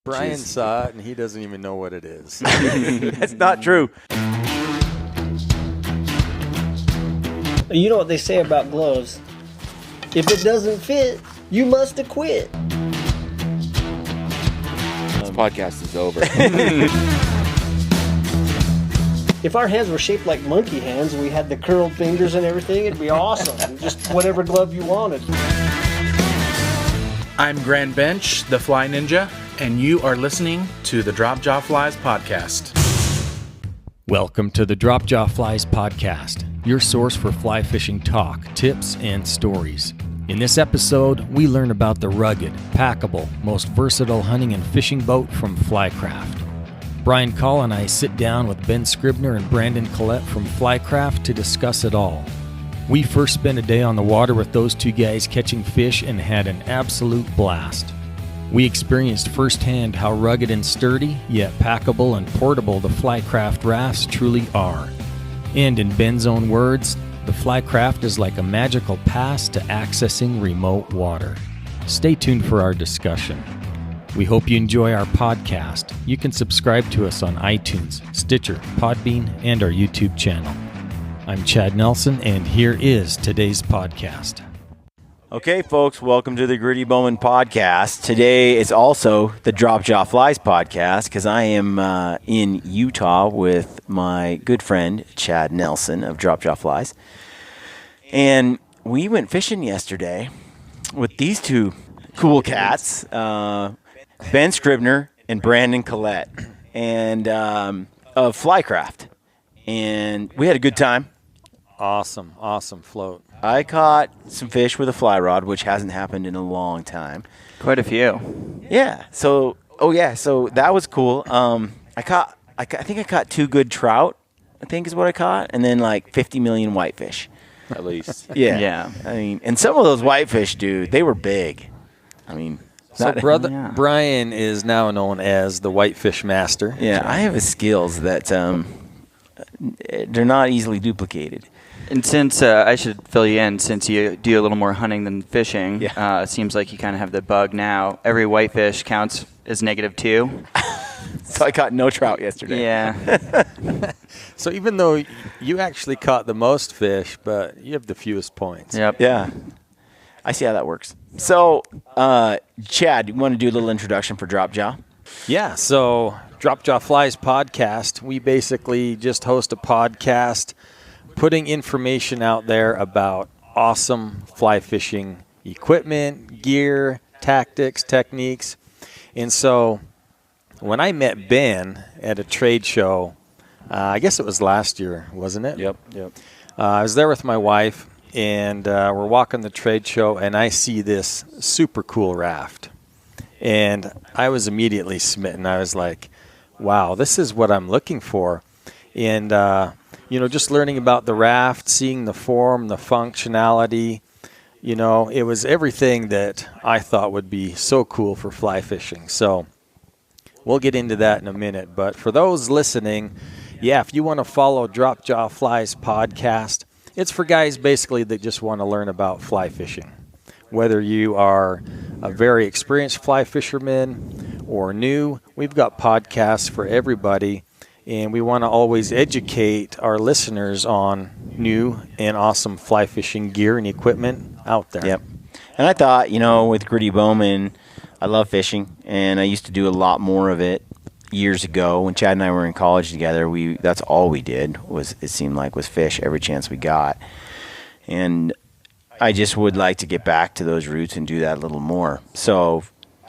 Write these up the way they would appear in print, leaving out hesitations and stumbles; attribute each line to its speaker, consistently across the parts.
Speaker 1: Brian saw it, and he doesn't even know what it is.
Speaker 2: That's not true.
Speaker 3: You know what they say about gloves? If it doesn't fit, you must acquit.
Speaker 2: This podcast is over.
Speaker 3: If our hands were shaped like monkey hands and we had the curled fingers and everything, it'd be awesome. Just whatever glove you wanted.
Speaker 4: I'm Grand Bench, the Fly Ninja, and you are listening to the Drop Jaw Flies podcast.
Speaker 5: Welcome to the Drop Jaw Flies podcast, your source for fly fishing talk, tips, and stories. In this episode, we learn about the rugged, packable, most versatile hunting and fishing boat from Flycraft. Brian Call and I sit down with Ben Scribner and Brandon Collette from Flycraft to discuss it all. We first spent a day on the water with those two guys catching fish and had an absolute blast. We experienced firsthand how rugged and sturdy, yet packable and portable the Flycraft rafts truly are. And in Ben's own words, the Flycraft is like a magical pass to accessing remote water. Stay tuned for our discussion. We hope you enjoy our podcast. You can subscribe to us on iTunes, Stitcher, Podbean, and our YouTube channel. I'm Chad Nelson, and here is today's podcast.
Speaker 2: Okay, folks, welcome to the Gritty Bowman podcast. Today is also the Drop Jaw Flies podcast because I am in Utah with my good friend Chad Nelson of Drop Jaw Flies. And we went fishing yesterday with these two cool cats, Ben Scribner and Brandon Collette, and of Flycraft. And we had a good time.
Speaker 1: Awesome float.
Speaker 2: I caught some fish with a fly rod, which hasn't happened in a long time.
Speaker 6: Quite a few.
Speaker 2: Yeah. So that was cool. I think I caught 2 good trout, I think is what I caught, and then like 50 million whitefish.
Speaker 1: At least.
Speaker 2: Yeah.
Speaker 6: Yeah.
Speaker 2: I mean, and some of those whitefish, dude, they were big. I mean,
Speaker 1: So Brian is now known as the Whitefish Master.
Speaker 2: yeah, I have skills that they're not easily duplicated.
Speaker 6: And since I should fill you in, since you do a little more hunting than fishing,
Speaker 2: Yeah.
Speaker 6: it seems like you kind of have the bug now. Every whitefish counts as -2.
Speaker 2: So I caught no trout yesterday.
Speaker 6: Yeah.
Speaker 1: So even though you actually caught the most fish, but you have the fewest points.
Speaker 6: Yep.
Speaker 2: Yeah. I see how that works. So, Chad, you want to do a little introduction for Drop Jaw?
Speaker 1: Yeah, so Drop Jaw Flies podcast, we basically just host a podcast putting information out there about awesome fly fishing equipment, gear, tactics, techniques. And so when I met Ben at a trade show, I guess it was last year, wasn't it?
Speaker 2: Yep.
Speaker 1: I was there with my wife, and we're walking the trade show, and I see this super cool raft. And I was immediately smitten. I was like, wow, this is what I'm looking for. And, just learning about the raft, seeing the form, the functionality, it was everything that I thought would be so cool for fly fishing. So we'll get into that in a minute. But for those listening, if you want to follow Drop Jaw Flies podcast, it's for guys basically that just want to learn about fly fishing. Whether you are a very experienced fly fisherman or new, we've got podcasts for everybody, and we want to always educate our listeners on new and awesome fly fishing gear and equipment out there.
Speaker 2: Yep. And I thought, with Gritty Bowman, I love fishing, and I used to do a lot more of it years ago when Chad and I were in college together. That's all we did was fish every chance we got. And I just would like to get back to those roots and do that a little more. So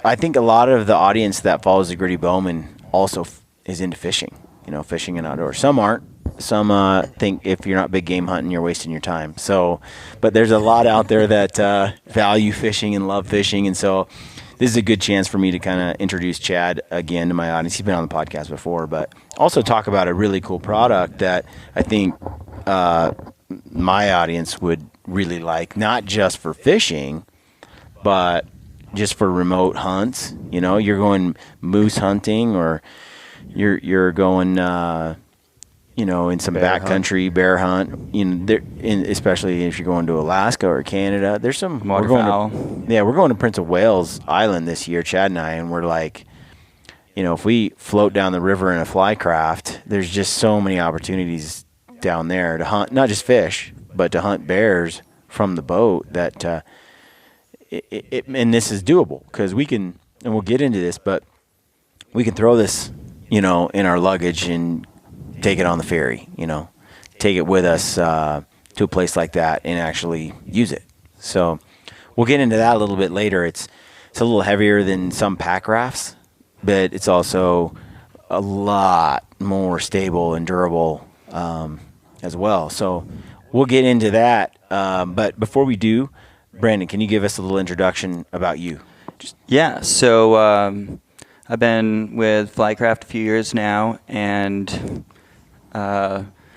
Speaker 2: I think a lot of the audience that follows the Gritty Bowman also is into fishing, fishing and outdoors. Some aren't. Some think if you're not big game hunting, you're wasting your time. So, but there's a lot out there that value fishing and love fishing. And so this is a good chance for me to kind of introduce Chad again to my audience. He's been on the podcast before, but also talk about a really cool product that I think my audience would really like, not just for fishing, but just for remote hunts. You're going moose hunting, or you're going, in some backcountry bear hunt. Especially if you're going to Alaska or Canada. There's some
Speaker 6: waterfowl.
Speaker 2: We're going to Prince of Wales Island this year, Chad and I, and we're like, if we float down the river in a Flycraft, there's just so many opportunities down there to hunt, not just fish, but to hunt bears from the boat that, and this is doable because we can, and we'll get into this, but we can throw this, in our luggage and take it on the ferry, take it with us to a place like that and actually use it. So we'll get into that a little bit later. It's a little heavier than some pack rafts, but it's also a lot more stable and durable as well. So we'll get into that. But before we do, Brandon, can you give us a little introduction about you?
Speaker 6: Yeah, so I've been with Flycraft a few years now, and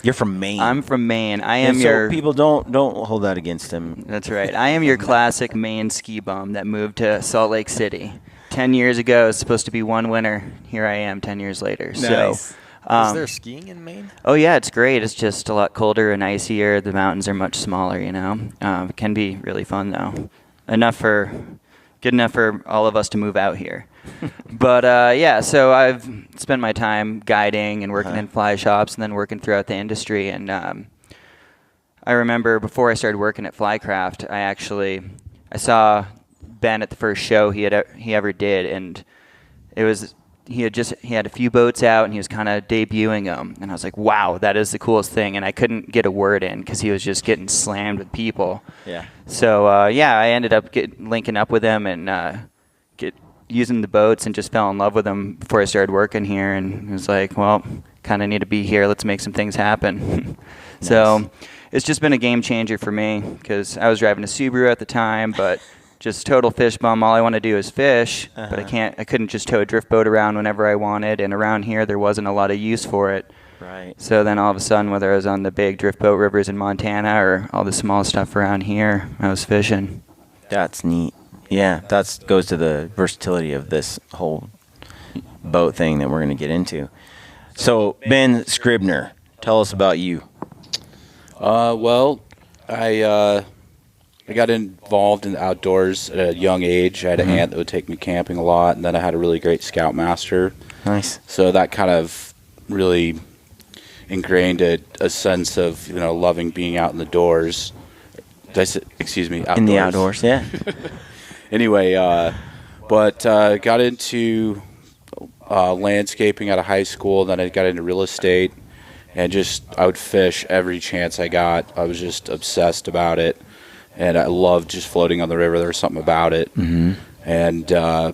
Speaker 2: you're from Maine.
Speaker 6: I'm from Maine. I am
Speaker 2: and
Speaker 6: your
Speaker 2: so people don't hold that against him.
Speaker 6: That's right. I am your classic Maine ski bum that moved to Salt Lake City 10 years ago. It was supposed to be one winter. Here I am 10 years later.
Speaker 2: Nice.
Speaker 6: So,
Speaker 1: Is there skiing in Maine?
Speaker 6: oh yeah, it's great. It's just a lot colder and icier. The mountains are much smaller. It can be really fun though. Good enough for all of us to move out here. But yeah, so I've spent my time guiding and working in fly shops and then working throughout the industry. And I remember before I started working at Flycraft, I saw Ben at the first show he ever did, and he had a few boats out and he was kind of debuting them, and I was like, wow, that is the coolest thing. And I couldn't get a word in because he was just getting slammed with people.
Speaker 2: Yeah.
Speaker 6: So I ended up linking up with him and using the boats and just fell in love with them before I started working here, and it was like, well, kind of need to be here. Let's make some things happen.
Speaker 2: Nice.
Speaker 6: So it's just been a game changer for me because I was driving a Subaru at the time, but just total fish bum. All I want to do is fish, but I couldn't just tow a drift boat around whenever I wanted, and around here there wasn't a lot of use for it.
Speaker 2: Right.
Speaker 6: So then all of a sudden, whether I was on the big drift boat rivers in Montana or all the small stuff around here, I was fishing.
Speaker 2: That's neat. Yeah, that goes to the versatility of this whole boat thing that we're going to get into. So, Ben Scribner, tell us about you.
Speaker 7: Well, I got involved in the outdoors at a young age. I had an aunt that would take me camping a lot, and then I had a really great scoutmaster.
Speaker 2: Nice.
Speaker 7: So that kind of really ingrained a sense of loving being out in the doors. Excuse me, outdoors.
Speaker 2: In the outdoors, yeah.
Speaker 7: Anyway, but got into landscaping out of high school. Then I got into real estate, and I would fish every chance I got. I was just obsessed about it, and I loved just floating on the river. There was something about it, and I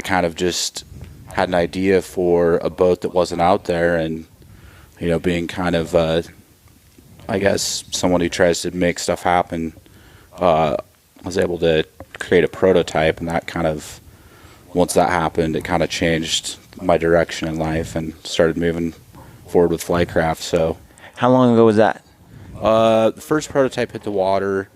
Speaker 7: kind of just had an idea for a boat that wasn't out there, and being kind of I guess someone who tries to make stuff happen, I was able to create a prototype, and that kind of, once that happened, it kind of changed my direction in life and started moving forward with Flycraft. So,
Speaker 2: how long ago was that?
Speaker 7: The first prototype hit the water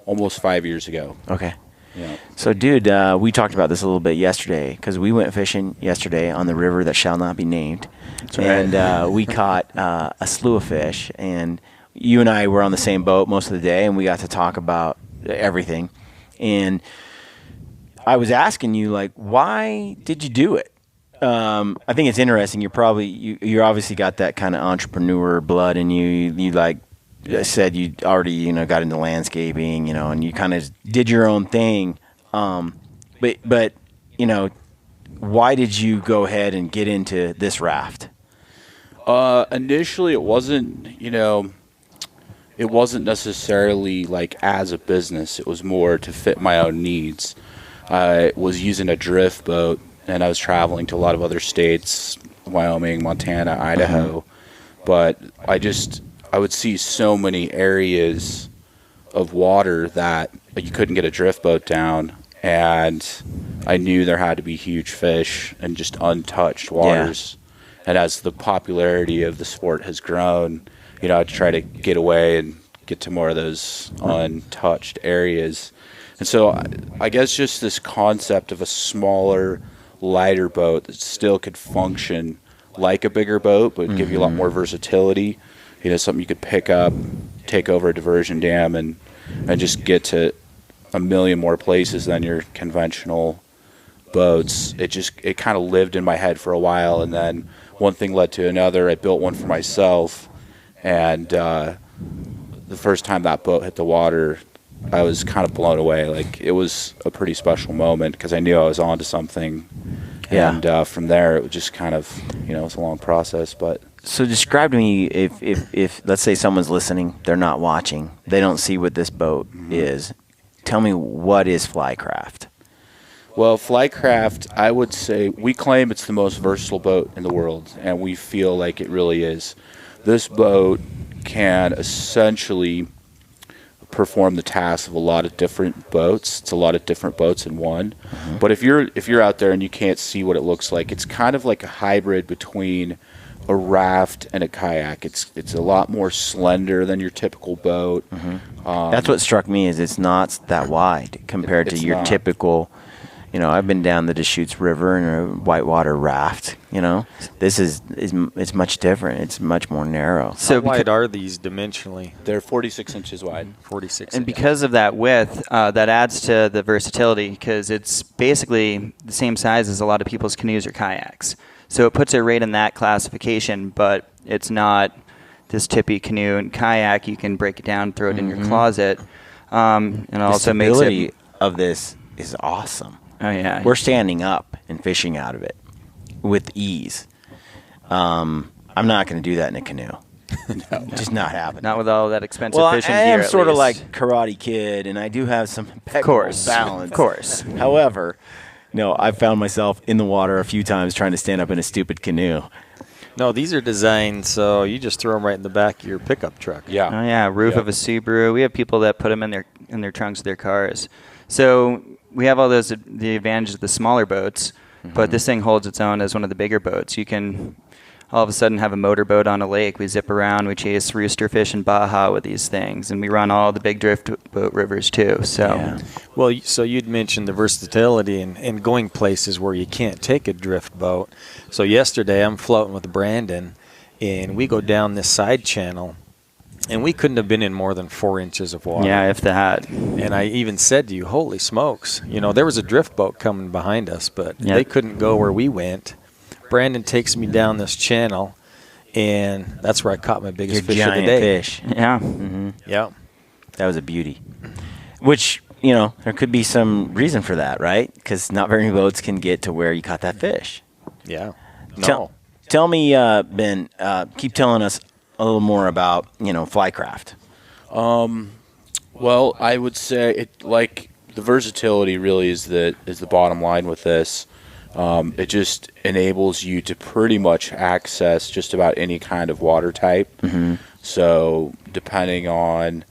Speaker 7: almost 5 years ago.
Speaker 2: Okay.
Speaker 7: Yeah.
Speaker 2: So, dude, we talked about this a little bit yesterday because we went fishing yesterday on the river that shall not be named. That's right. And we caught a slew of fish, and you and I were on the same boat most of the day, and we got to talk about everything. And I was asking you, like, why did you do it? I think it's interesting. You obviously got that kind of entrepreneur blood in you. You like said you already got into landscaping, and you kind of did your own thing. But why did you go ahead and get into this raft?
Speaker 7: Initially, it wasn't it wasn't necessarily like as a business. It was more to fit my own needs. I was using a drift boat, and I was traveling to a lot of other states, Wyoming, Montana, Idaho. But I would see so many areas of water that you couldn't get a drift boat down, and I knew there had to be huge fish and just untouched waters. Yeah. And as the popularity of the sport has grown, I'd try to get away and get to more of those untouched areas. And so I guess just this concept of a smaller, lighter boat that still could function like a bigger boat, but give you a lot more versatility. Something you could pick up, take over a diversion dam, and just get to a million more places than your conventional boats, it kind of lived in my head for a while, and then one thing led to another. I built one for myself, and the first time that boat hit the water, I was kind of blown away. Like, it was a pretty special moment because I knew I was onto something.
Speaker 2: Yeah.
Speaker 7: And from there, it was just kind of, it was a long process. But
Speaker 2: So describe to me if let's say someone's listening, they're not watching, they don't see what this boat is. Tell me, what is Flycraft?
Speaker 7: Well, Flycraft, I would say, we claim it's the most versatile boat in the world, and we feel like it really is. This boat can essentially perform the task of a lot of different boats. It's a lot of different boats in one. But if you're out there and you can't see what it looks like, it's kind of like a hybrid between a raft and a kayak. It's a lot more slender than your typical boat.
Speaker 2: That's what struck me, is it's not that wide compared to
Speaker 7: It's
Speaker 2: your
Speaker 7: not.
Speaker 2: typical. I've been down the Deschutes River in a whitewater raft. This is it's much different. It's much more narrow.
Speaker 1: How wide are these dimensionally?
Speaker 7: They're 46 inches wide.
Speaker 1: 46.
Speaker 6: And because of that width, that adds to the versatility, because it's basically the same size as a lot of people's canoes or kayaks. So it puts it right in that classification, but it's not this tippy canoe and kayak. You can break it down, throw it in your closet, and it
Speaker 2: The
Speaker 6: also makes
Speaker 2: stability
Speaker 6: it.
Speaker 2: of this is awesome.
Speaker 6: Oh yeah,
Speaker 2: We're standing up and fishing out of it with ease. I'm not going to do that in a canoe. Just not happening.
Speaker 6: not with all that expensive
Speaker 2: Well,
Speaker 6: fishing
Speaker 2: I
Speaker 6: gear.
Speaker 2: am
Speaker 6: at
Speaker 2: sort of
Speaker 6: least.
Speaker 2: like Karate Kid, and I do have some
Speaker 6: of
Speaker 2: impeccable
Speaker 6: course,
Speaker 2: balance.
Speaker 6: of course.
Speaker 2: However, I've found myself in the water a few times trying to stand up in a stupid canoe.
Speaker 1: No, these are designed so you just throw them right in the back of your pickup truck.
Speaker 7: Yeah.
Speaker 6: Oh yeah, roof
Speaker 7: Yep.
Speaker 6: of a Subaru. We have people that put them in their trunks of their cars. So we have all the advantages of the smaller boats, but this thing holds its own as one of the bigger boats. You can all of a sudden have a motorboat on a lake. We zip around, we chase roosterfish and baja with these things, and we run all the big drift boat rivers too. So
Speaker 2: Yeah.
Speaker 1: Well, so you'd mentioned the versatility and going places where you can't take a drift boat. So yesterday I'm floating with Brandon, and we go down this side channel, and we couldn't have been in more than 4 inches of water.
Speaker 6: yeah, if that.
Speaker 1: And I even said to you, holy smokes, there was a drift boat coming behind us, but
Speaker 6: Yep.
Speaker 1: they couldn't go where we went. Brandon takes me down this channel, and that's where I caught my biggest
Speaker 2: Your
Speaker 1: fish of the
Speaker 2: giant
Speaker 1: day.
Speaker 2: fish.
Speaker 6: Yeah.
Speaker 1: Yeah.
Speaker 2: That was a beauty. Which, there could be some reason for that, right? Because not very many boats can get to where you caught that fish.
Speaker 1: Yeah. No.
Speaker 2: Tell me, Ben, keep telling us a little more about, Flycraft.
Speaker 7: Well, I would say the versatility really is the bottom line with this. It just enables you to pretty much access just about any kind of water type. So depending on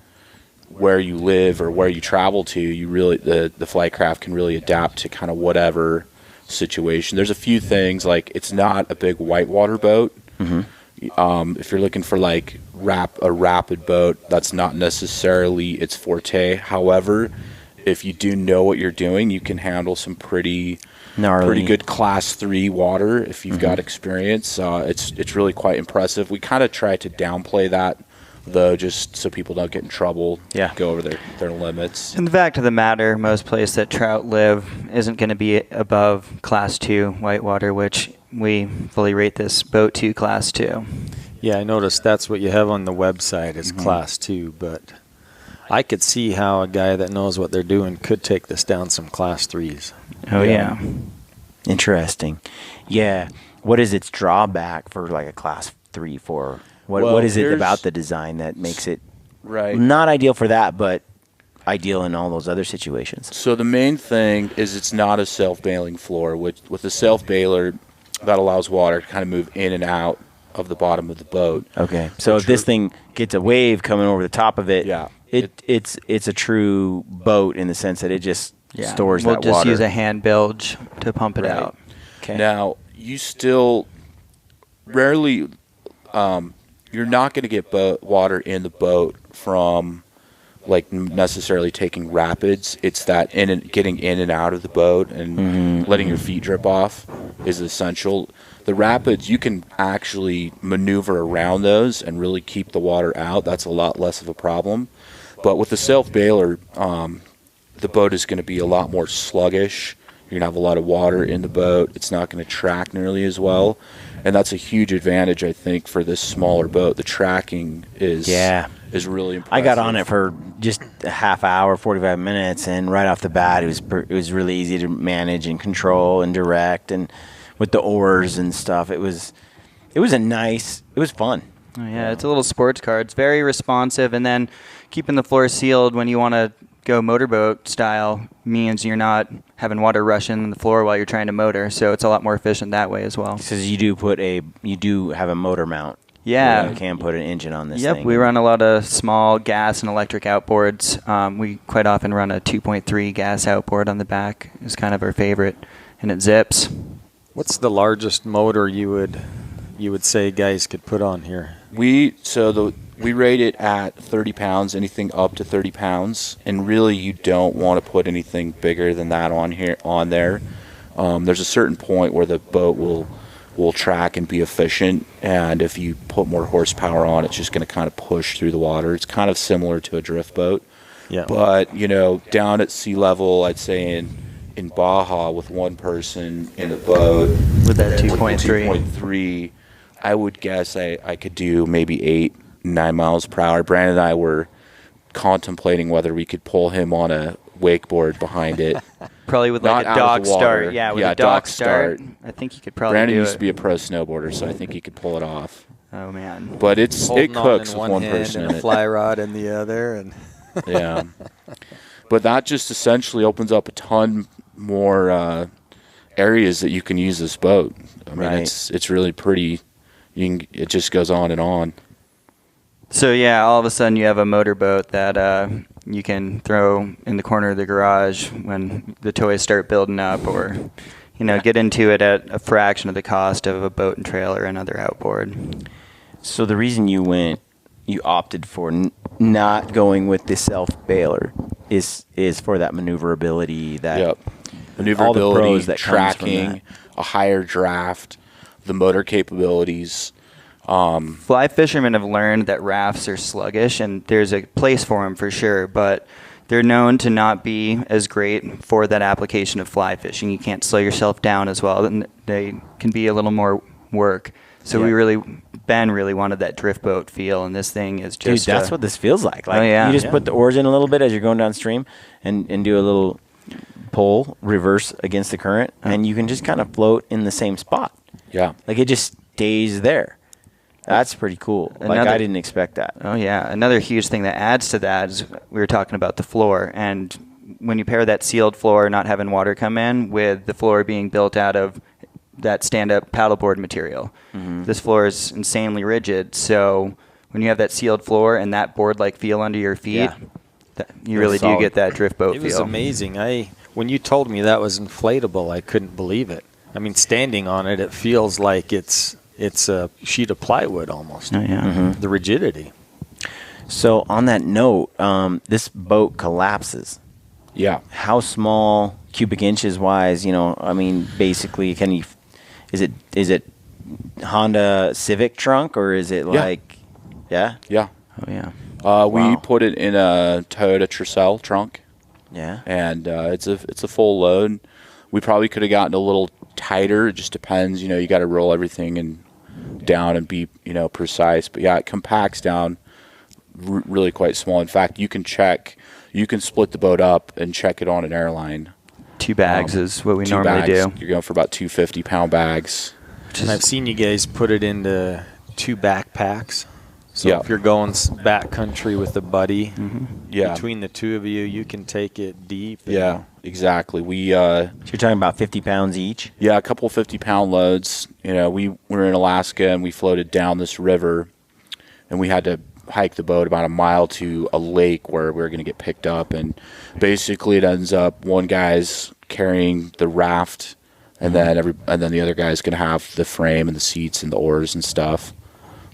Speaker 7: where you live or where you travel to, the Flycraft can really adapt to kind of whatever situation. There's a few things, like it's not a big whitewater boat. If you're looking for like a rapid boat, that's not necessarily its forte. However, if you do know what you're doing, you can handle some pretty good class 3 water if you've got experience. It's really quite impressive. We kind of try to downplay that, though, just so people don't get in trouble.
Speaker 2: Yeah.
Speaker 7: Go over their limits.
Speaker 6: And the fact of the matter, most places that trout live isn't going to be above class 2 whitewater, which we fully rate this boat to class 2.
Speaker 1: Yeah, I noticed that's what you have on the website is class 2, but I could see how a guy that knows what they're doing could take this down some class 3s.
Speaker 6: Oh yeah.
Speaker 2: Interesting. Yeah. What is its drawback for like a class 3, 4? What is it about the design that makes it
Speaker 7: Right.
Speaker 2: not ideal for that, but ideal in all those other situations?
Speaker 7: So the main thing is it's not a self-bailing floor. With a self-bailer, that allows water to kind of move in and out of the bottom of the boat.
Speaker 2: Okay. So if this thing gets a wave coming over the top of it,
Speaker 7: Yeah.
Speaker 2: it's a true boat in the sense that it just stores
Speaker 6: we'll
Speaker 2: that
Speaker 6: just
Speaker 2: water.
Speaker 6: use a hand bilge to pump it
Speaker 7: Right.
Speaker 6: out.
Speaker 2: Okay.
Speaker 7: Now, you still rarely, you're not going to get water in the boat from like necessarily taking rapids. It's that getting in and out of the boat and letting your feet drip off is essential. The rapids, you can actually maneuver around those and really keep the water out. That's a lot less of a problem. But with the self-bailer, the boat is going to be a lot more sluggish. You're gonna have a lot of water in the boat. It's not gonna track nearly as well, and that's a huge advantage, I think, for this smaller boat. The tracking is really impressive.
Speaker 2: I got on it for just a half hour, 45 minutes, and right off the bat, it was really easy to manage and control and direct, and with the oars and stuff, it was fun.
Speaker 6: Oh, yeah, it's a little sports car. It's very responsive, and then keeping the floor sealed when you want to go motorboat style means you're not having water rush in the floor while you're trying to motor, so it's a lot more efficient that way as well.
Speaker 2: Because you do have a motor mount.
Speaker 6: Yeah.
Speaker 2: You can put an engine on this thing.
Speaker 6: Yep, we run a lot of small gas and electric outboards. We quite often run a 2.3 gas outboard on the back. It's kind of our favorite, and it zips.
Speaker 1: What's the largest motor you would say guys could put on here?
Speaker 7: We rate it at 30 pounds, anything up to 30 pounds, and really you don't want to put anything bigger than that on there. There's a certain point where the boat will track and be efficient, and if you put more horsepower on, it's just going to kind of push through the water. It's kind of similar to a drift boat.
Speaker 1: Yeah.
Speaker 7: But, down at sea level, I'd say in Baja with one person in a boat
Speaker 6: With that 2.3.
Speaker 7: 2.3, I would guess I could do maybe 8-9 miles per hour. Brandon and I were contemplating whether we could pull him on a wakeboard behind it.
Speaker 6: Probably with like
Speaker 7: Not
Speaker 6: a
Speaker 7: out of
Speaker 6: dog
Speaker 7: the water.
Speaker 6: start. Yeah, with a dog start. I think you could probably
Speaker 7: Brandon
Speaker 6: do
Speaker 7: used
Speaker 6: it.
Speaker 7: to be a pro snowboarder, so I think he could pull it off.
Speaker 6: Oh, man.
Speaker 7: But it
Speaker 1: Holding on
Speaker 7: cooks
Speaker 1: in
Speaker 7: with one
Speaker 1: hand
Speaker 7: person
Speaker 1: and
Speaker 7: in
Speaker 1: a
Speaker 7: it.
Speaker 1: fly rod in the other, and
Speaker 7: Yeah. But that just essentially opens up a ton more areas that you can use this boat. I mean,
Speaker 2: Right.
Speaker 7: it's really pretty. It just goes on and on.
Speaker 6: So, yeah, all of a sudden you have a motorboat that you can throw in the corner of the garage when the toys start building up, or, get into it at a fraction of the cost of a boat and trailer and other outboard.
Speaker 2: So the reason you opted for not going with the self bailer is for that maneuverability, that
Speaker 7: Yep.
Speaker 2: all the pros
Speaker 7: Maneuverability,
Speaker 2: that comes from
Speaker 7: tracking,
Speaker 2: that.
Speaker 7: a higher draft, the motor capabilities.
Speaker 6: Fly fishermen have learned that rafts are sluggish, and there's a place for them for sure, but they're known to not be as great for that application of fly fishing. You can't slow yourself down as well, and they can be a little more work. So Ben really wanted that drift boat feel, and this thing is just...
Speaker 2: Dude, that's what this feels like. Like,
Speaker 6: yeah.
Speaker 2: you just put the oars in a little bit as you're going downstream and do a little pull, reverse against the current, and you can just kind of float in the same spot.
Speaker 7: Yeah.
Speaker 2: Like, it just stays there. That's pretty cool. I didn't expect that.
Speaker 6: Oh, yeah. Another huge thing that adds to that is we were talking about the floor, and when you pair that sealed floor, not having water come in, with the floor being built out of that stand-up paddleboard material, this floor is insanely rigid, so when you have that sealed floor and that board-like feel under your feet, you really do get that drift boat feel.
Speaker 1: it was amazing. When you told me that was inflatable, I couldn't believe it. I mean, standing on it, it feels like it's a sheet of plywood almost.
Speaker 6: Oh, yeah.
Speaker 1: The rigidity.
Speaker 2: So on that note, this boat collapses.
Speaker 7: Yeah.
Speaker 2: How small, cubic inches wise? I mean, basically, is it Honda Civic trunk, or is it like, yeah?
Speaker 7: Yeah.
Speaker 6: Oh, yeah.
Speaker 7: We
Speaker 2: Wow.
Speaker 7: put it in a Toyota Tercel trunk,
Speaker 2: Yeah.
Speaker 7: and it's a full load. We probably could have gotten a little tighter. It just depends. You got to roll everything and down and be precise. But yeah, it compacts down really quite small. In fact, you can split the boat up and check it on an airline.
Speaker 6: 2 bags is what we
Speaker 7: Two
Speaker 6: normally
Speaker 7: bags,
Speaker 6: do.
Speaker 7: You're going for about 2 50-pound bags.
Speaker 1: And I've seen you guys put it into 2 backpacks. So
Speaker 7: Yeah.
Speaker 1: if you're going backcountry with a buddy,
Speaker 7: Yeah.
Speaker 1: between the two of you, you can take it deep.
Speaker 7: Yeah, exactly. We
Speaker 2: So you're talking about 50 pounds each?
Speaker 7: a couple 50-pound loads. We were in Alaska and we floated down this river, and we had to hike the boat about a mile to a lake where we were going to get picked up, and basically it ends up one guy's carrying the raft, and then the other guy's going to have the frame and the seats and the oars and stuff.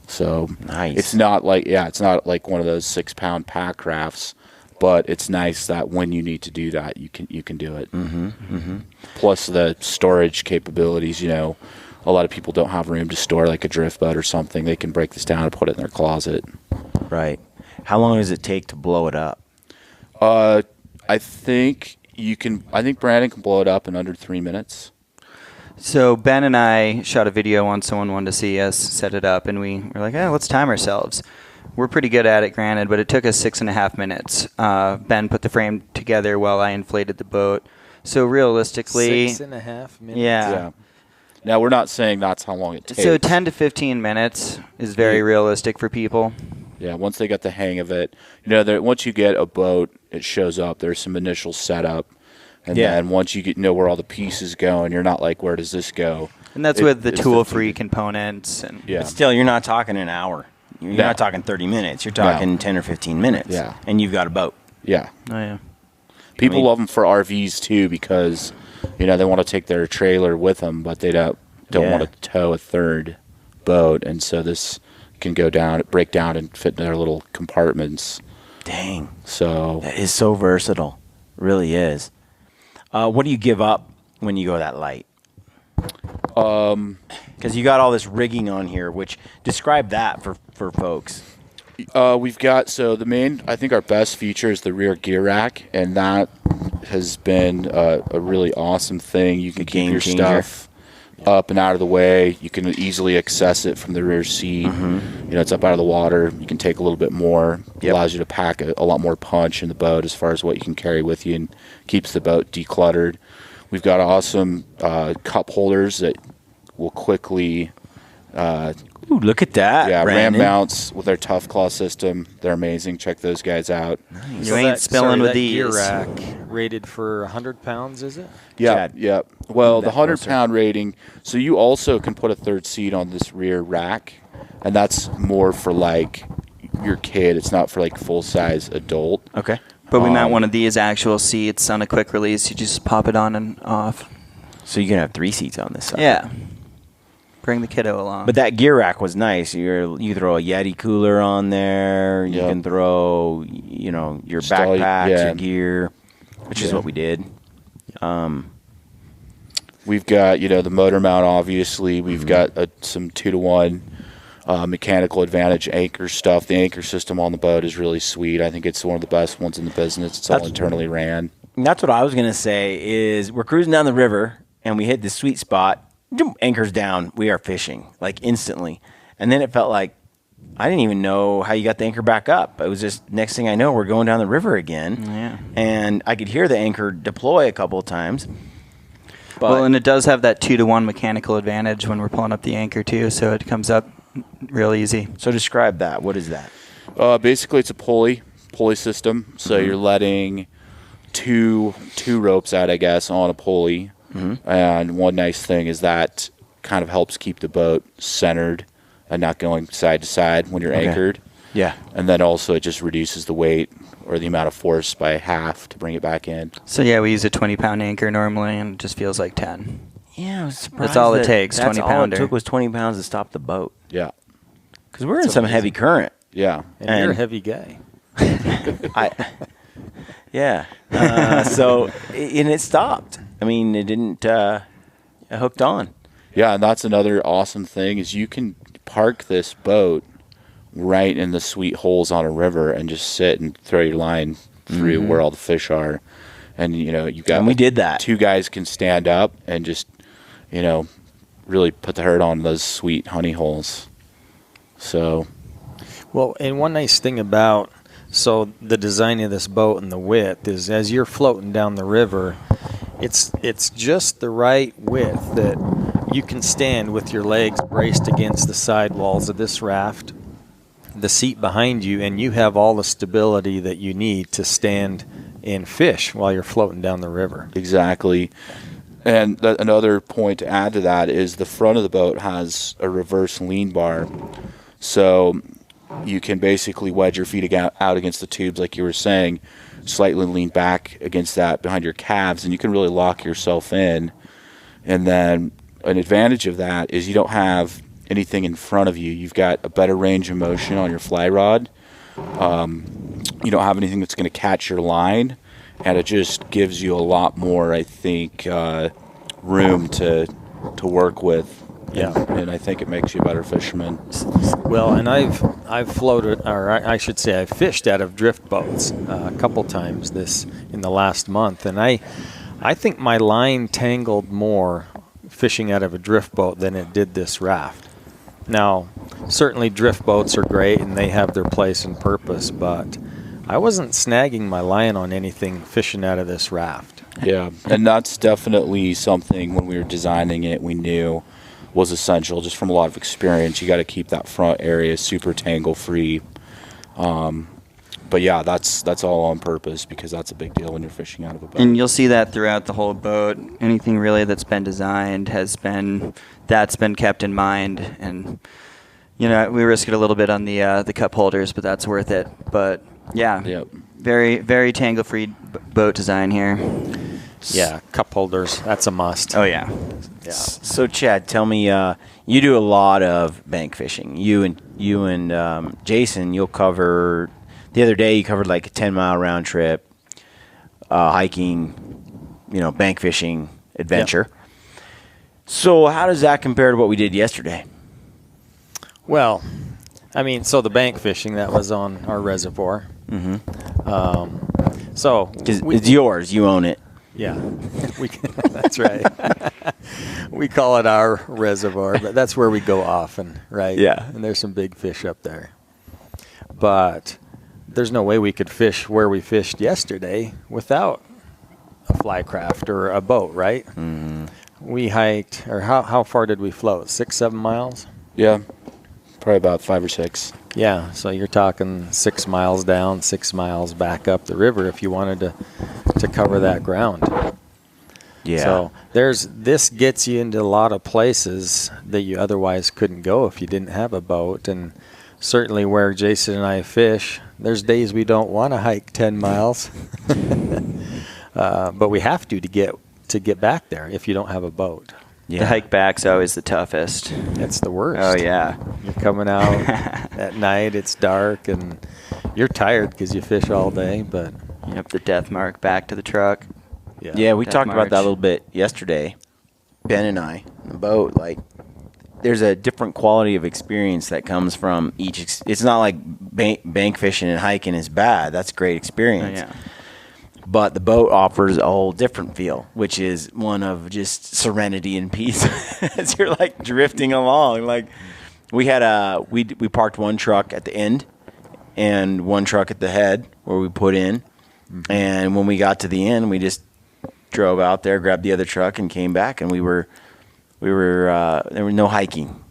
Speaker 7: So
Speaker 2: Nice.
Speaker 7: it's not like one of those 6-pound pack rafts, but it's nice that when you need to do that, you can do it. Plus the storage capabilities. A lot of people don't have room to store like a drift boat or something. They can break this down and put it in their closet.
Speaker 2: Right. How long does it take to blow it up?
Speaker 7: I think I think Brandon can blow it up in under 3 minutes.
Speaker 6: So Ben and I shot a video once someone wanted to see us set it up, and we were like, let's time ourselves. We're pretty good at it, granted, but it took us 6.5 minutes. Ben put the frame together while I inflated the boat. So realistically...
Speaker 1: 6.5 minutes?
Speaker 6: Yeah.
Speaker 7: Now, we're not saying that's how long it takes.
Speaker 6: So 10 to 15 minutes is very realistic for people.
Speaker 7: Yeah, once they get the hang of it. Once you get a boat, it shows up. There's some initial setup. And then once you know where all the pieces go, and you're not like, where does this go?
Speaker 6: And that's with the tool-free components. And
Speaker 2: But still, you're not talking an hour. You're not talking 30 minutes. You're talking 10 or 15 minutes.
Speaker 7: Yeah.
Speaker 2: And you've got a boat.
Speaker 7: Yeah.
Speaker 6: Oh, yeah.
Speaker 7: People love them for RVs, too, because, they want to take their trailer with them, but they don't want to tow a third boat. And so this can break down and fit in their little compartments.
Speaker 2: Dang.
Speaker 7: So
Speaker 2: that is so versatile. It really is. What do you give up when you go that light? Because you got all this rigging on here, which describe that for folks.
Speaker 7: We've got, I think our best feature is the rear gear rack, and that has been a really awesome thing. You can keep your stuff up and out of the way. You can easily access it from the rear seat. Mm-hmm. It's up out of the water. You can take a little bit more. It allows you to pack a lot more punch in the boat as far as what you can carry with you, and keeps the boat decluttered. We've got awesome cup holders that will quickly...
Speaker 2: Ooh, look at that.
Speaker 7: Yeah,
Speaker 2: Brandon.
Speaker 7: ram mounts with their Tough Claw system. They're amazing. Check those guys out.
Speaker 2: Nice.
Speaker 6: You ain't spilling with these.
Speaker 1: Gear rack rated for 100 pounds, is it?
Speaker 7: Yeah,
Speaker 2: Chad,
Speaker 7: yeah. Well, the
Speaker 2: closer.
Speaker 7: 100-pound rating. So you also can put a third seat on this rear rack, and that's more for like your kid. It's not for like full-size adult.
Speaker 2: Okay.
Speaker 6: But we mount one of these actual seats on a quick release. You just pop it on and off.
Speaker 2: So you can have 3 seats on this side.
Speaker 6: Yeah. Bring the kiddo along.
Speaker 2: But that gear rack was nice. You throw a Yeti cooler on there. You can throw, your backpacks, your gear, which is what we did.
Speaker 7: We've got, the motor mount, obviously. We've got some 2-to-1 mechanical advantage anchor stuff. The anchor system on the boat is really sweet. I think it's one of the best ones in the business. It's all internally ran.
Speaker 2: That's what I was going to say is we're cruising down the river, and we hit the sweet spot. Anchors down, we are fishing, like instantly. And then it felt like I didn't even know how you got the anchor back up. It was just, next thing I know, we're going down the river again.
Speaker 6: Yeah.
Speaker 2: And I could hear the anchor deploy a couple of times.
Speaker 6: Well, and it does have that 2-to-1 mechanical advantage when we're pulling up the anchor, too, so it comes up real easy.
Speaker 2: So describe that. What is that?
Speaker 7: Basically, it's a pulley system. So you're letting two ropes out, I guess, on a pulley. Mm-hmm. And one nice thing is that kind of helps keep the boat centered and not going side to side when you're anchored.
Speaker 2: Yeah.
Speaker 7: And then also it just reduces the weight or the amount of force by half to bring it back in.
Speaker 6: So yeah, we use a 20-pound anchor normally, and it just feels like 10.
Speaker 2: Yeah, I was surprised.
Speaker 6: That's all it takes, 20-pounder.
Speaker 2: All it took was 20 pounds to stop the boat.
Speaker 7: Yeah.
Speaker 2: Because we're in some heavy current.
Speaker 7: Yeah.
Speaker 1: And you're a heavy guy.
Speaker 2: Yeah. And it stopped. I mean, it didn't it hooked on.
Speaker 7: Yeah, and that's another awesome thing is you can park this boat right in the sweet holes on a river and just sit and throw your line through where all the fish are. And, you've got...
Speaker 2: And we did that.
Speaker 7: 2 guys can stand up and just, really put the hurt on those sweet honey holes. So...
Speaker 1: Well, and one nice thing about... So the design of this boat and the width is as you're floating down the river, it's just the right width that you can stand with your legs braced against the side walls of this raft, the seat behind you, and you have all the stability that you need to stand and fish while you're floating down the river.
Speaker 7: Exactly. And another point to add to that is the front of the boat has a reverse lean bar. So... you can basically wedge your feet out against the tubes, like you were saying, slightly lean back against that behind your calves, and you can really lock yourself in. And then an advantage of that is you don't have anything in front of you. You've got a better range of motion on your fly rod. You don't have anything that's going to catch your line, and it just gives you a lot more, I think, room to work with
Speaker 1: Yeah.
Speaker 7: And I think it makes you a better fisherman.
Speaker 1: Well, and I've floated, or I should say, I've fished out of drift boats a couple times in the last month, and I think my line tangled more fishing out of a drift boat than it did this raft. Now, certainly drift boats are great and they have their place and purpose, but I wasn't snagging my line on anything fishing out of this raft.
Speaker 7: Yeah, and that's definitely something when we were designing it we knew was essential just from a lot of experience. You got to keep that front area super tangle free. But yeah, that's all on purpose because that's a big deal when you're fishing out of a boat.
Speaker 6: And you'll see that throughout the whole boat. Anything really that's been designed that's been kept in mind. And we risk it a little bit on the cup holders, but that's worth it. But yeah,
Speaker 7: Yep.
Speaker 6: very very tangle free boat design here.
Speaker 1: Yeah, cup holders, that's a must.
Speaker 6: Oh yeah.
Speaker 1: Yeah.
Speaker 2: So Chad, tell me, you do a lot of bank fishing. You and Jason, you'll cover. The other day, you covered like a 10-mile round trip, hiking, bank fishing adventure. Yep. So how does that compare to what we did yesterday?
Speaker 1: Well, I mean, so the bank fishing, that was on our reservoir.
Speaker 2: Mm-hmm. It's yours. You own it.
Speaker 1: Yeah, that's right. We call it our reservoir, but that's where we go often, right?
Speaker 2: Yeah.
Speaker 1: And there's some big fish up there. But there's no way we could fish where we fished yesterday without a Flycraft or a boat, right?
Speaker 2: Mm-hmm.
Speaker 1: We hiked, or how far did we float? 7 miles?
Speaker 7: Yeah, probably about 5 or 6.
Speaker 1: Yeah, so you're talking 6 miles down, 6 miles back up the river if you wanted to cover that ground.
Speaker 2: Yeah.
Speaker 1: So this gets you into a lot of places that you otherwise couldn't go if you didn't have a boat. And certainly where Jason and I fish, there's days we don't want to hike 10 miles, but we have to get back there if you don't have a boat.
Speaker 2: Yeah.
Speaker 6: The hike back's always the toughest.
Speaker 1: It's the worst.
Speaker 6: Oh yeah.
Speaker 1: You're coming out at night, it's dark, and you're tired because you fish all day, but...
Speaker 6: Yep, the death mark back to the truck.
Speaker 2: Yeah, we
Speaker 6: Death
Speaker 2: talked about that a
Speaker 6: march.
Speaker 2: little bit yesterday. Ben and I, on the boat, like, there's a different quality of experience that comes from each. It's not like bank fishing and hiking is bad. That's a great experience.
Speaker 6: Oh, yeah.
Speaker 2: But the boat offers a whole different feel, which is one of just serenity and peace as you're like drifting along. Like we had we parked one truck at the end and one truck at the head where we put in. Mm-hmm. And when we got to the end, we just drove out there, grabbed the other truck, and came back. And we were there was no hiking,